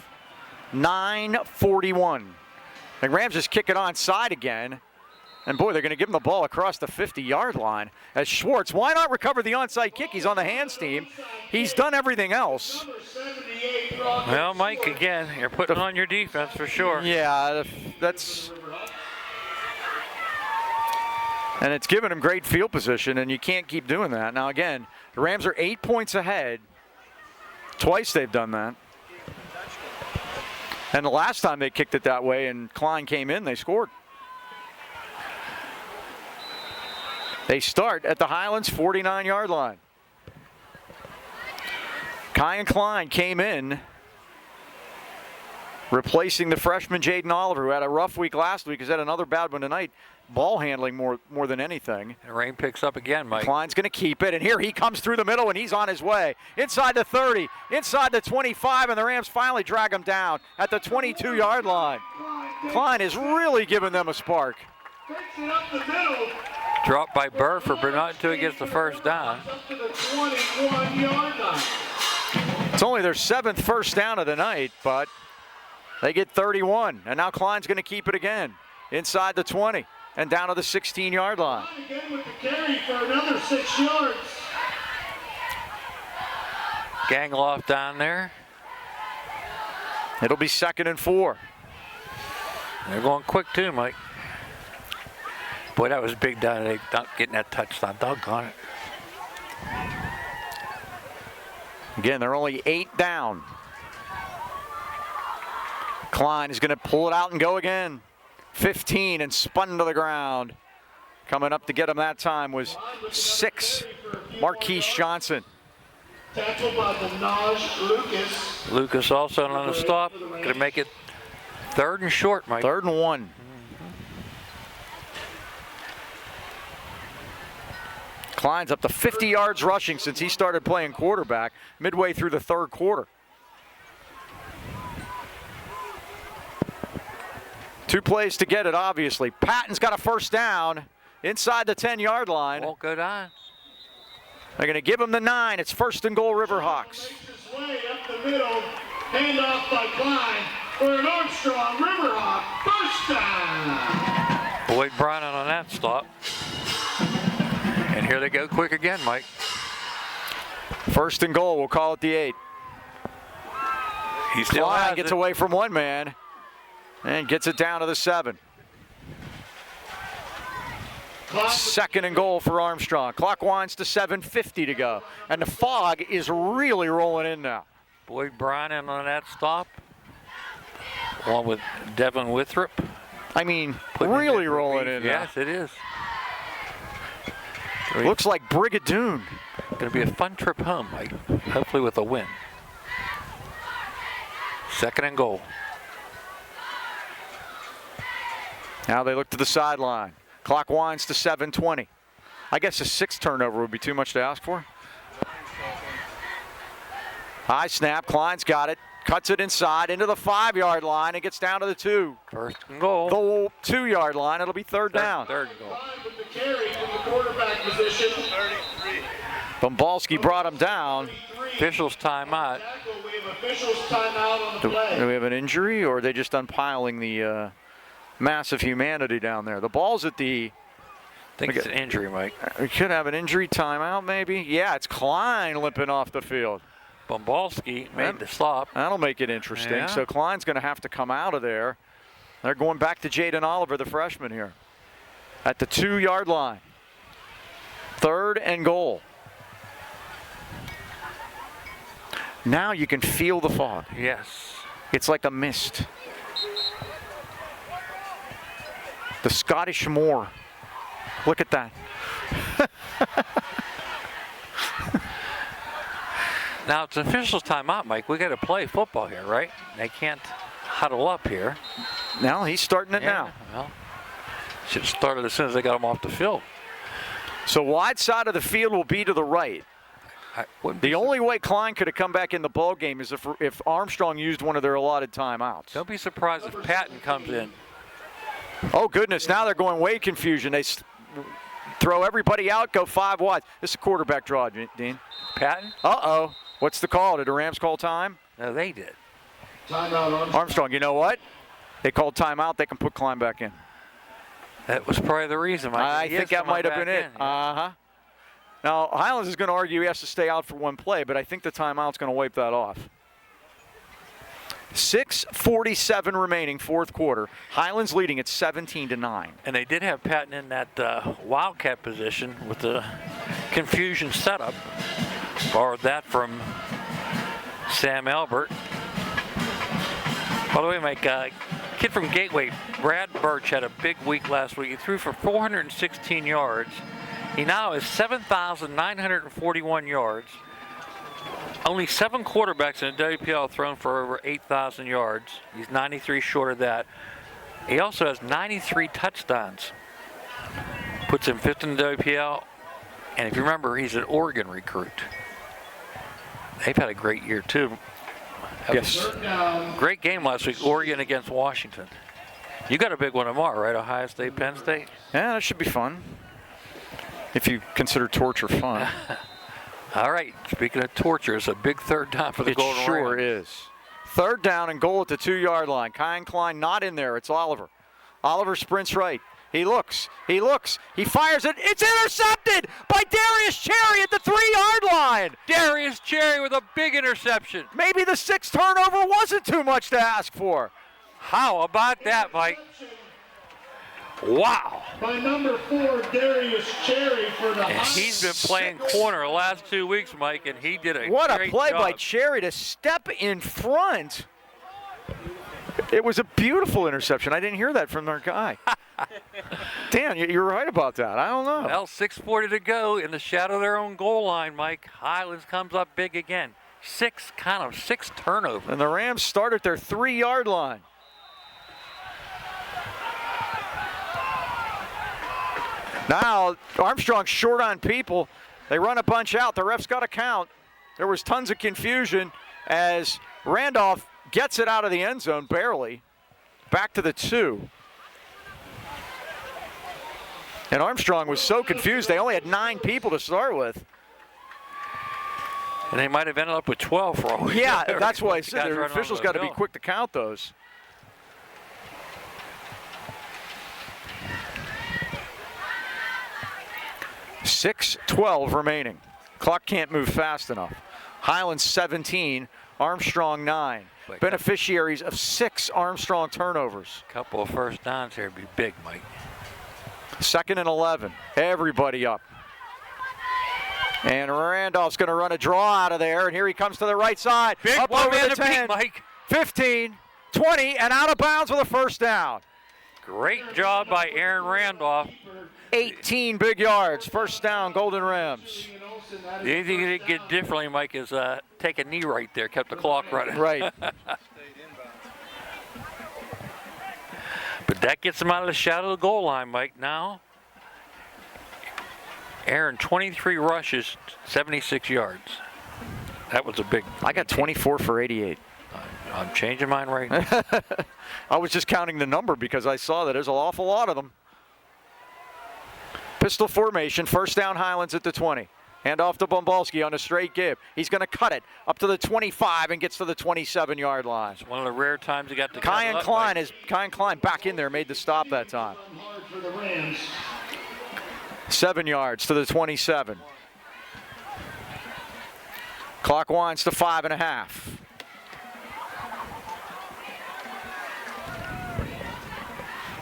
9:41. The Rams just kick it onside again. And boy, they're going to give him the ball across the 50-yard line. As Schwartz, why not recover the onside kick? He's on the hands team. He's done everything else. Well, Mike, again, you're putting on your defense for sure. Yeah, that's... And it's given him great field position, and you can't keep doing that. Now, again, the Rams are 8 points ahead. Twice they've done that. And the last time they kicked it that way and Klein came in, they scored. They start at the Highlands 49-yard line. Kyan Klein came in, replacing the freshman Jaden Oliver, who had a rough week last week. He's had another bad one tonight. Ball handling more than anything. And rain picks up again, Mike. Klein's going to keep it, and here he comes through the middle, and he's on his way. Inside the 30, inside the 25, and the Rams finally drag him down at the 22-yard line. Klein is really giving them a spark. Takes it up the middle. Dropped by Burford, but not until he gets the first down. Up to the 21-yard line. It's only their 7th first down of the night, but they get 31, and now Klein's going to keep it again. Inside the 20 and down to the 16-yard line. Again with the carry for another 6 yards. Gangloff down there. It'll be 2nd and 4. They're going quick too, Mike. Boy, that was big down there, getting that touchdown. Doggone it. Again, they're only 8 down. Klein is going to pull it out and go again. 15 and spun to the ground. Coming up to get him that time was 6, Marquise Johnson. Tackled by Minaj Lucas. Lucas also on the stop. Going to make it 3rd and short, Mike. 3rd and 1. Klein's up to 50 yards rushing since he started playing quarterback midway through the 3rd quarter. 2 plays to get it, obviously. Patton's got a first down inside the 10-yard line. Won't go down. They're going to give him the 9. It's 1st and goal, Riverhawks. Makes his way up the middle. Handoff by Klein for an Armstrong Riverhawk. First down. Boyd Bryant on that stop. And here they go quick again, Mike. 1st and goal, we'll call it the 8. He still Klein has gets it. away from one man and gets it down to the 7. 2nd and goal for Armstrong. Clock winds to 7:50 to go. And the fog is really rolling in now. Boyd Bryant on that stop. Along with Devin Withrop. I mean, Putting it really in. rolling in now. Yes, it is. Looks like Brigadoon. Going to be a fun trip home, Mike. Hopefully with a win. 2nd and goal. Now they look to the sideline. Clock winds to 7:20. I guess a 6th turnover would be too much to ask for. High snap. Klein's got it. Cuts it inside into the 5-yard line and gets down to the 2. 1st and goal. The 2-yard line. It'll be 3rd down. 3rd and goal. Klein with the carry from the quarterback position. 33. Bombalski brought him down. Officials timeout. Tackle. We have officials timeout on the Do play. we have an injury, or are they just unpiling the massive humanity down there. The ball's at the... I think it's an injury, Mike. We could have an injury timeout, maybe. Yeah, it's Klein limping off the field. Bombalski made the stop. That'll make it interesting. Yeah. So Klein's going to have to come out of there. They're going back to Jaden Oliver, the freshman here, at the 2-yard line. 3rd and goal. Now you can feel the fog. Yes. It's like a mist. The Scottish moor. Look at that. Now it's officials timeout, Mike. We got to play football here, right? They can't huddle up here. Now he's starting it now. Well, should have started as soon as they got him off the field. So wide side of the field will be to the right. The only way Klein could have come back in the ball game is if Armstrong used one of their allotted timeouts. Don't be surprised if Patton comes in. Oh, goodness. Now they're going way confusion. They throw everybody out, go 5 wide. This is a quarterback draw, Dean. Patton? Uh-oh. What's the call? Did the Rams call time? No, they did. Timeout Armstrong, you know what? They called timeout. They can put Klein back in. That was probably the reason. Mike. I think that might have been it. Uh-huh. Now, Highlands is going to argue he has to stay out for one play, but I think the timeout's going to wipe that off. 6:47 remaining, 4th quarter. Highlands leading at 17-9. And they did have Patton in that wildcat position with the confusion setup. Borrowed that from Sam Albert. By the way, Mike, kid from Gateway, Brad Birch, had a big week last week. He threw for 416 yards. He now has 7,941 yards. Only 7 quarterbacks in the WPL have thrown for over 8,000 yards. He's 93 short of that. He also has 93 touchdowns. Puts him 5th in the WPL. And if you remember, he's an Oregon recruit. They've had a great year, too. Yes. Great game last week, Oregon against Washington. You got a big one tomorrow, right? Ohio State, Penn State? Yeah, that should be fun. If you consider torture fun. All right, speaking of torture, it's a big 3rd down for the Golden Rams. It sure is. 3rd down and goal at the 2-yard line. Kyan Klein not in there. It's Oliver. Oliver sprints right. He looks. He fires it. It's intercepted by Darius Cherry at the 3-yard line. Darius Cherry with a big interception. Maybe the 6th turnover wasn't too much to ask for. How about that, Mike? Wow. by number 4, Darius Cherry for the And he's been playing corner the last 2 weeks, Mike, and he did a What great a play job. by Cherry to step in front. It was a beautiful interception. I didn't hear that from their guy. Dan, you're right about that. I don't know. Well, 6:40 to go in the shadow of their own goal line, Mike. Highlands comes up big again. Six turnovers. And the Rams start at their 3-yard line. Now, Armstrong short on people. They run a bunch out. The ref's got to count. There was tons of confusion as Randolph gets it out of the end zone, barely. Back to the 2. And Armstrong was so confused, they only had 9 people to start with. And they might have ended up with 12 for all we Yeah, know. that's why I The said guys the running officials on got to the be hill. quick to count those. .6:12 remaining. Clock can't move fast enough. Highlands 17, Armstrong 9. Beneficiaries of 6 Armstrong turnovers. Couple of first downs here would be big, Mike. 2nd and 11. Everybody up. And Randolph's going to run a draw out of there, and here he comes to the right side. Big up one over man the to beat, 10, Mike. 15, 20, and out of bounds with a first down. Great job by Aaron Randolph. 18 big yards. First down, Golden Rams. The only thing they did differently, Mike, is take a knee right there, kept the clock running. Right. But that gets them out of the shadow of the goal line, Mike. Now, Aaron, 23 rushes, 76 yards. That was a big. I got 24 for 88. I'm changing mine right now. I was just counting the number because I saw that there's an awful lot of them. Pistol formation, first down Highlands at the 20. Hand off to Bombalski on a straight give. He's going to cut it up to the 25 and gets to the 27-yard line. It's one of the rare times he got to Kyan Klein back in there, made the stop that time. Hard for the Rams. 7 yards to the 27. Clock winds to 5.5.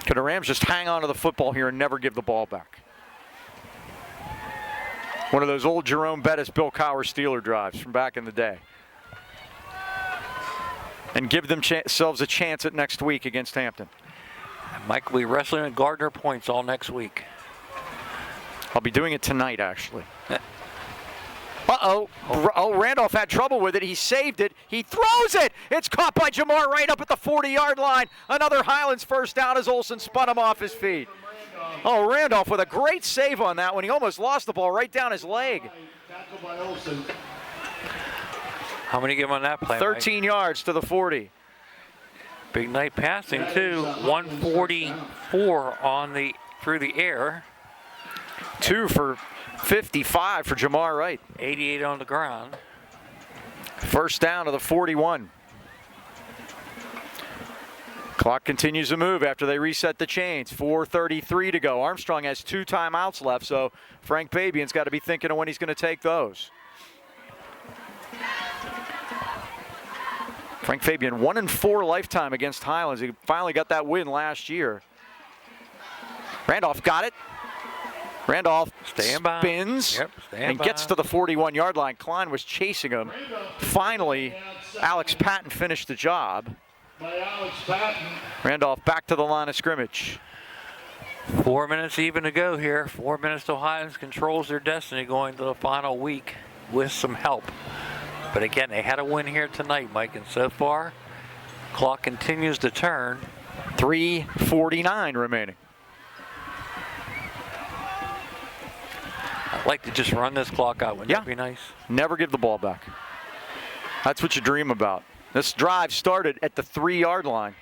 Could the Rams just hang on to the football here and never give the ball back? One of those old Jerome Bettis, Bill Cowher Steeler drives from back in the day. And give themselves a chance at next week against Hampton. Mike will be wrestling at Gardner points all next week. I'll be doing it tonight, actually. Uh-oh. Oh, Randolph had trouble with it. He saved it. He throws it. It's caught by Jamar right up at the 40-yard line. Another Highlands first down as Olsen spun him off his feet. Oh, Randolph with a great save on that one. He almost lost the ball right down his leg. Tackle by Olsen. How many give him on that play, 13 yards to the 40. Big night passing, too. 144 through the air. 2 for 55 for Jamar Wright. 88 on the ground. First down to the 41. Clock continues to move after they reset the chains. 4:33 to go. Armstrong has 2 timeouts left, so Frank Fabian's got to be thinking of when he's going to take those. Frank Fabian 1-4 lifetime against Highlands. He finally got that win last year. Randolph got it. Randolph spins and gets to the 41-yard line. Klein was chasing him. Finally, Alex Patton finished the job. By Alex Patton. Randolph back to the line of scrimmage. 4 minutes even to go here. 4 minutes till Highlands controls their destiny going to the final week with some help. But again, they had a win here tonight, Mike, and so far, clock continues to turn. 3:49 remaining. I'd like to just run this clock out. Wouldn't that be nice? Never give the ball back. That's what you dream about. This drive started at the 3-yard line.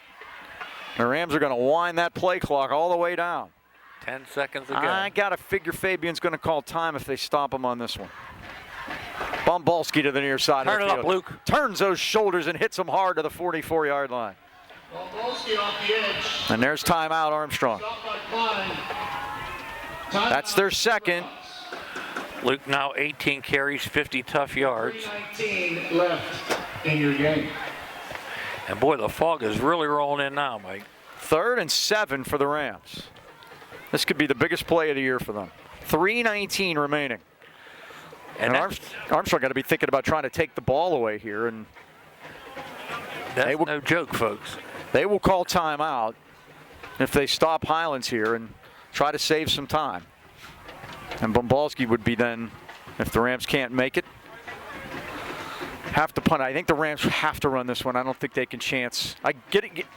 The Rams are going to wind that play clock all the way down. 10 seconds to go. I got to figure Fabian's going to call time if they stop him on this one. Bombalski to the near side Turn of it the up, field. Luke. Turns those shoulders and hits him hard to the 44-yard line. Bombalski off the edge. And there's timeout, Armstrong. Stop by Klein. Time That's their second. Luke now 18 carries, 50 tough yards. 3:19 left in your game. And boy, the fog is really rolling in now, Mike. 3rd and 7 for the Rams. This could be the biggest play of the year for them. 3:19 remaining. And Armstrong got to be thinking about trying to take the ball away here. And that's no joke, folks. They will call timeout if they stop Highlands here and try to save some time. And Bombalski would be then, if the Rams can't make it, have to punt. I think the Rams have to run this one. I don't think they can chance.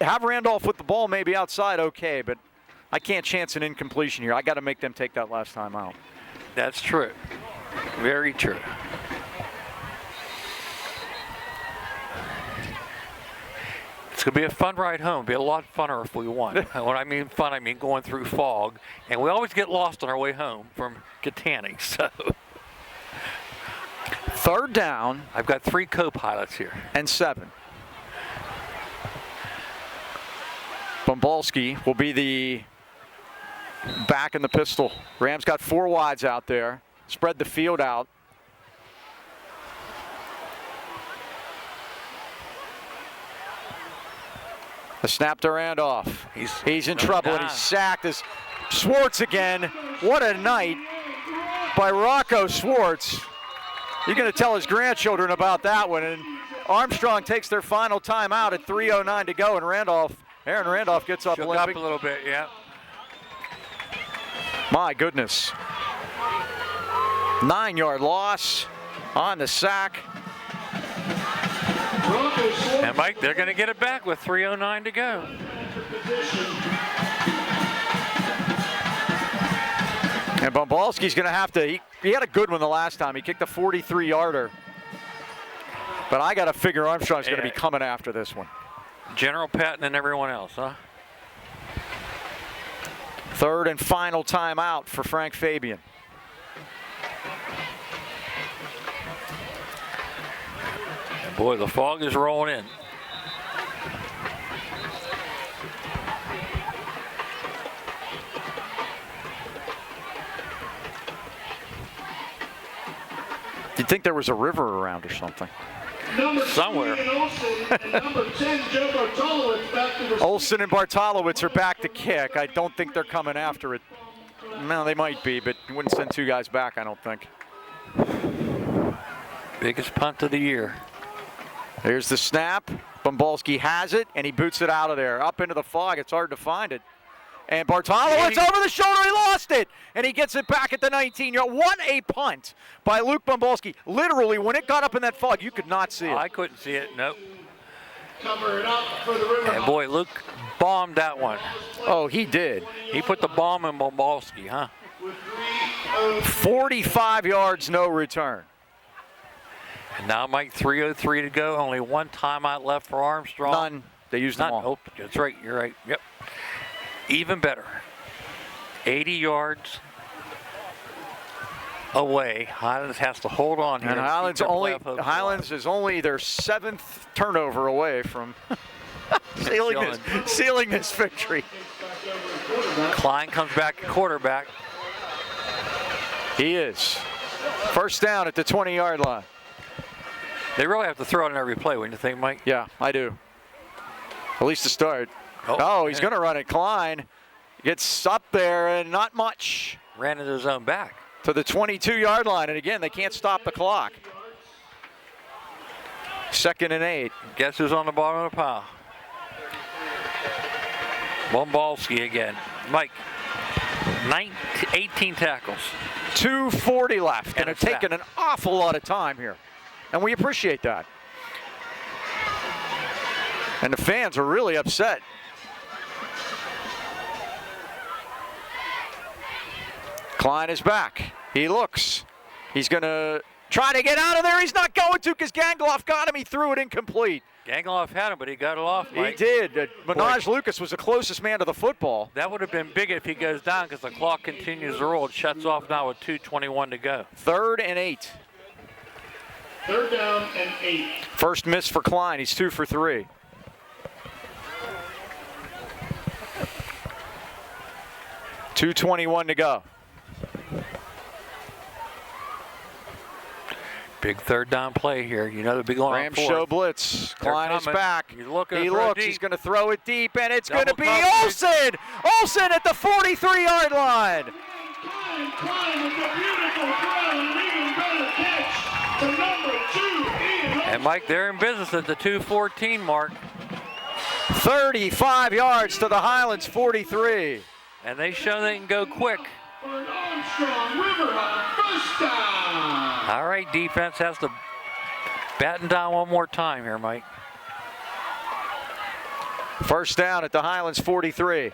Have Randolph with the ball maybe outside, okay, but I can't chance an incompletion here. I got to make them take that last time out. That's true. Very true. It's going to be a fun ride home. It'll be a lot funner if we won. When I mean fun, I mean going through fog. And we always get lost on our way home from Katanning. So 3rd down. I've got 3 co-pilots here. And 7. Bombalski will be the back in the pistol. Rams got 4 wides out there. Spread the field out. The snap to Randolph. He's in trouble and he's sacked. As Swartz again. What a night by Rocco Swartz. You're going to tell his grandchildren about that one. And Armstrong takes their final timeout at 3:09 to go. And Aaron Randolph gets up Shook limping. up a little bit, yeah. My goodness. 9-yard loss on the sack. And Mike, they're going to get it back with 3:09 to go. And Bombalski's going to have to, he had a good one the last time. He kicked a 43-yarder. But I got to figure Armstrong's going to be coming after this one. General Patton and everyone else, huh? 3rd and final timeout for Frank Fabian. Boy, the fog is rolling in. You'd think there was a river around or something. Somewhere. Olsen and Bartolowicz are back to kick. I don't think they're coming after it. No, they might be, but you wouldn't send 2 guys back, I don't think. Biggest punt of the year. Here's the snap. Bumbalski has it, and he boots it out of there. Up into the fog. It's hard to find it. And Bartolowicz over the shoulder. He lost it. And he gets it back at the 19-yard. What a punt by Luke Bumbalski. Literally, when it got up in that fog, you could not see it. I couldn't see it. Nope. Cover it up for the River. And boy, Luke bombed that one. Oh, he did. He put the bomb in Bumbalski, huh? 45 yards, no return. And now, Mike, 3:03 to go. Only 1 timeout left for Armstrong. None. They used them None. all. Oh, that's right. You're right. Yep. Even better. 80 yards away. Highlands has to hold on here. And Highlands is only their 7th turnover away from sealing this victory. Klein comes back at quarterback. He is. First down at the 20-yard line. They really have to throw it in every play, wouldn't you think, Mike? Yeah, I do. At least to start. Oh, he's going to run it. Klein gets up there and not much. Ran into his own back. To the 22-yard line. And again, they can't stop the clock. 2nd and 8. Guess who's on the bottom of the pile? Bumbalski again. Mike, 18 tackles. 2:40 left. And a it's taken an awful lot of time here. And we appreciate that. And the fans are really upset. Klein is back. He looks. He's going to try to get out of there. He's not going to because Gangloff got him. He threw it incomplete. Gangloff had him, but he got it off, Mike. He did. Minaj Lucas was the closest man to the football. That would have been big if he goes down because the clock continues to roll. It shuts off now with 2:21 to go. 3rd and 8. 3rd down and 8. First miss for Klein. He's 2 for 3. $2:21 to go. Big 3rd down play here. You know they'll be going on Rams 4th. show blitz. Klein is back. He's looking he to throw looks. deep. He's going to throw it deep, and it's going to be coverage. Olsen. Olsen at the 43-yard line. Klein with a beautiful throw and an even better catch to number 2, Ian. And Mike, they're in business at the 2:14 mark. 35 yards to the Highlands 43. And they show they can go quick. For an Armstrong Riverhawk first down. All right, defense has to batten down one more time here, Mike. First down at the Highlands 43.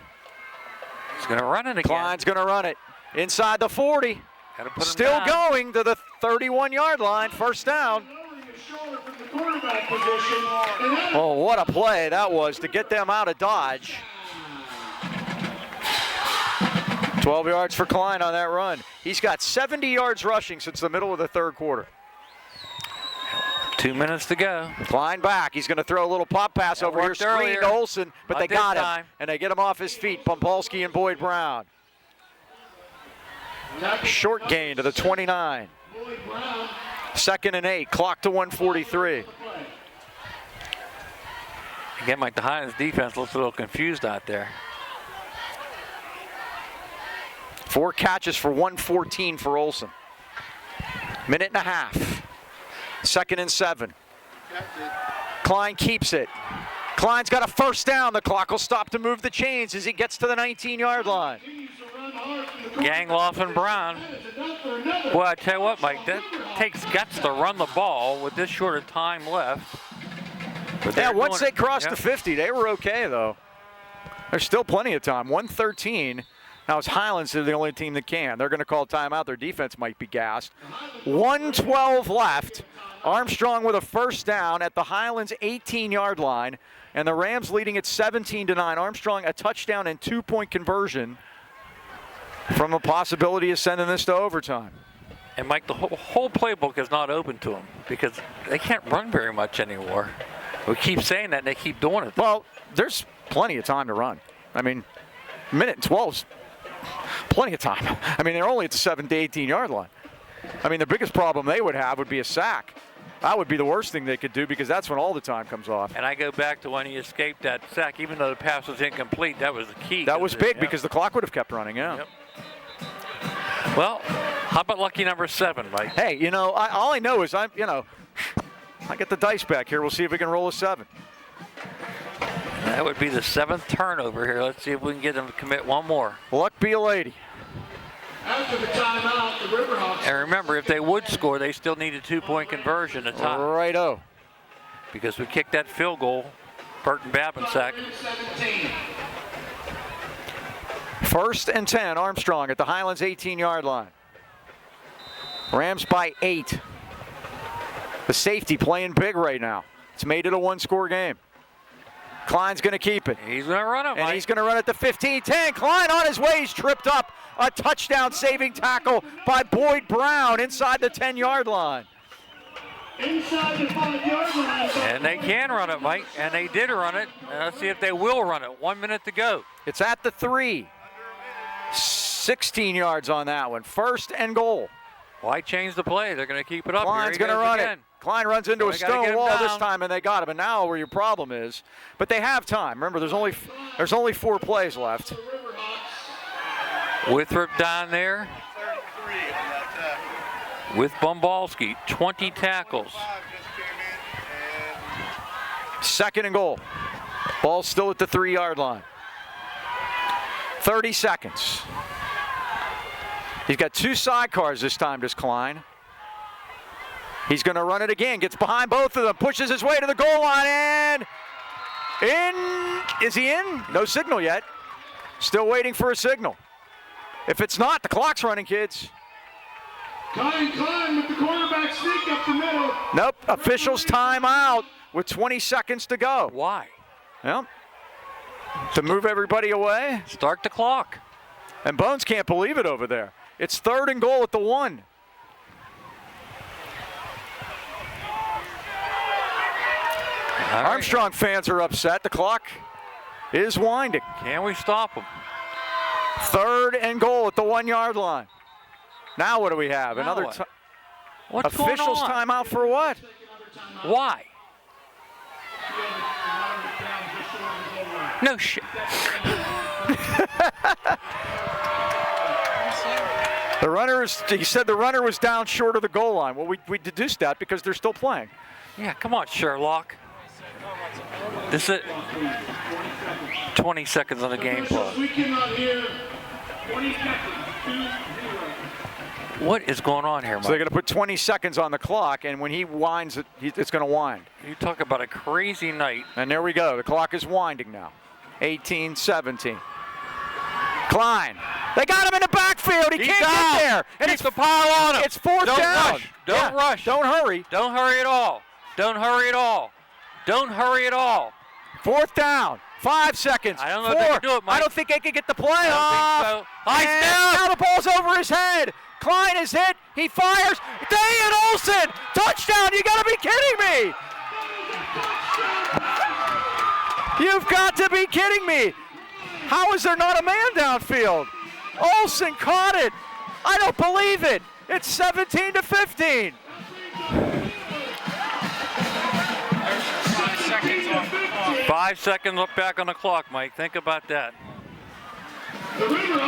He's going to run it again. Klein's going to run it inside the 40. Gotta put him Still down. going to the 31-yard line. First down. Lowering his shoulder from the quarterback position. And that Oh, what a play that was to get them out of Dodge. 12 yards for Klein on that run. He's got 70 yards rushing since the middle of the 3rd quarter. 2 minutes to go. Klein back. He's going to throw a little pop pass That over here, worked screen earlier. to Olsen, but Not they this got him. time. And they get him off his feet, Pumpolsky and Boyd Brown. Short gain to the 29. Boyd Brown. 2nd and 8, clock to 143. Again, Mike, the Highlands defense looks a little confused out there. 4 catches for 114 for Olsen. Minute and a half. 2nd and 7. Klein keeps it. Klein's got a first down. The clock will stop to move the chains as he gets to the 19-yard line. Gangloff and Brown. Well, I tell you what, Mike, that takes guts to run the ball with this short of time left. But Yeah, they're once doing they it. crossed Yep. the 50, they were okay, though. There's still plenty of time. 113. Now it's Highlands are the only team that can. They're going to call timeout. Their defense might be gassed. 1:12 left. Armstrong with a first down at the Highlands 18-yard line. And the Rams leading at 17-9. Armstrong a touchdown and 2-point conversion from a possibility of sending this to overtime. And Mike, the whole playbook is not open to them because they can't run very much anymore. We keep saying that, and they keep doing it. Well, there's plenty of time to run. I mean, minute and 12's plenty of time. I mean, they're only at the 7 to 18-yard line. I mean, the biggest problem they would have would be a sack. That would be the worst thing they could do because that's when all the time comes off. And I go back to when he escaped that sack, even though the pass was incomplete, that was the key. That was big because the clock would have kept running, yeah. Yep. Well, how about lucky number 7, Mike? Hey, you know, all I know is I get the dice back here. We'll see if we can roll a 7. That would be the 7th turnover here. Let's see if we can get them to commit one more. Luck be a lady. After the timeout, the Riverhawks. And remember, if they would score, they still need a 2-point conversion to tie. Righto. Because we kicked that field goal, Burton Babinsack. 17. 1st and 10, Armstrong at the Highlands 18-yard line. Rams by 8. The safety playing big right now. It's made it a 1-score game. Klein's going to keep it. He's going to run it, And Mike. he's going to run it to 15-10. Klein on his way. He's tripped up. A touchdown saving tackle by Boyd Brown inside the 10-yard line. Inside the 5-yard line. And they can run it, Mike. And they did run it. And let's see if they will run it. 1 minute to go. It's at the 3. 16 yards on that one. 1st and goal. Why change the play? They're going to keep it up. Klein's going to run it. Klein runs into a They gotta get stone him wall this down. time, and they got him. And now where your problem is, but they have time. Remember, there's only 4 plays left. Withrop down there 33 on that tackle. with Bombalski. 20 tackles. 5 just came in, 2nd and goal. Ball's still at the 3-yard line. 30 seconds. He's got 2 sidecars this time, does Klein. He's going to run it again. Gets behind both of them. Pushes his way to the goal line and in. Is he in? No signal yet. Still waiting for a signal. If it's not, the clock's running, kids. Klein with the quarterback sneak up the middle. Nope. Officials timeout with 20 seconds to go. Why? Yep. To move everybody away. Start the clock. And Bones can't believe it over there. It's 3rd and goal at the 1. All right. Armstrong fans are upset. The clock is winding. Can we stop them? 3rd and goal at the 1-yard line. Now what do we have? Now Another what? What's officials going on? timeout for what? Why? No shit. The runner is, he said the runner was down short of the goal line. Well, we deduced that because they're still playing. Yeah, come on, Sherlock. This is 20 seconds on the game clock. We cannot hear 20 seconds. 2-0. What is going on here, Mike? So they're going to put 20 seconds on the clock, and when he winds it, it's going to wind. You talk about a crazy night. And there we go. The clock is winding now. 18-17. Klein. They got him in the backfield. He He's can't down. get there. And Keep the pile on him. It's 4th Don't down. rush. Don't rush. Don't hurry. Don't hurry at all. Don't hurry at all. Don't hurry at all. 4th down. 5 seconds. I don't know 4. if they can do it, Mike. I don't think they can get the play I off. don't think so. High And snap. now the ball's over his head. Klein is hit. He fires. Dayan Olsen. Touchdown. You got to be kidding me. You've got to be kidding me. How is there not a man downfield? Olsen caught it. I don't believe it. It's 17-15. 5 seconds look back on the clock, Mike. Think about that.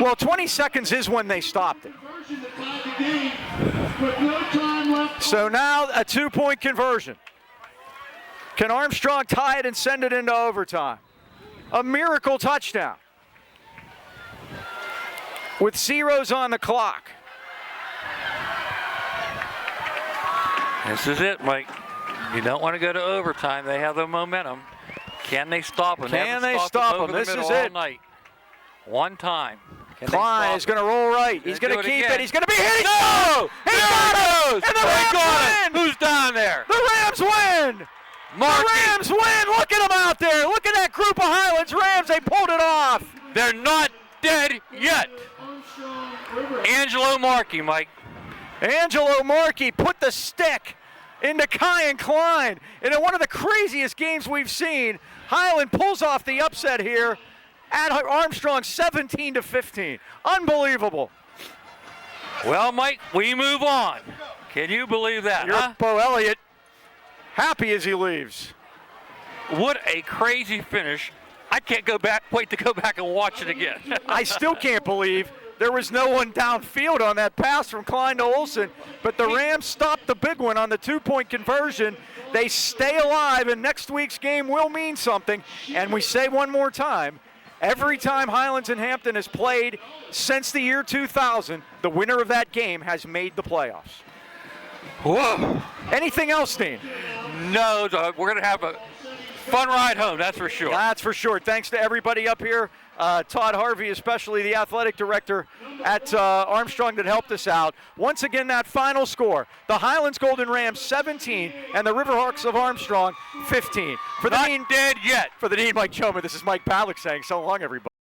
Well, 20 seconds is when they stopped it. So now a 2-point conversion. Can Armstrong tie it and send it into overtime? A miracle touchdown. With zeros on the clock. This is it, Mike. You don't want to go to overtime. They have the momentum. Can they stop them? Can they stop them? This is it. Night. One time. Can they Klein stop is going to roll right. He's going to do it keep again. it. He's going to be hit. No! He There got it it! goes! And the They Rams got it! win! Who's down there? The Rams win! Markey. The Rams win! Look at them out there! Look at that group of Highlands Rams! They pulled it off! They're not dead yet. Angelo Markey, Mike. Angelo Markey put the stick into Kyan Klein. And in one of the craziest games we've seen, Highland pulls off the upset here at Armstrong 17-15. Unbelievable. Well, Mike, we move on. Can you believe that, You're huh? Bo Elliott happy as he leaves. What a crazy finish. I can't wait to go back and watch it again. I still can't believe there was no one downfield on that pass from Klein to Olsen, but the Rams stopped the big one on the two-point conversion. They stay alive, and next week's game will mean something. And we say one more time, every time Highlands and Hampton has played since the year 2000, the winner of that game has made the playoffs. Whoa. Anything else, Dean? No, we're going to have a fun ride home, that's for sure. That's for sure. Thanks to everybody up here. Todd Harvey, especially the athletic director at Armstrong, that helped us out. Once again, that final score, the Highlands Golden Rams 17 and the Riverhawks of Armstrong 15. For the Not Dean, dead yet. For the Dean, Mike Choma, this is Mike Pavlik saying so long, everybody.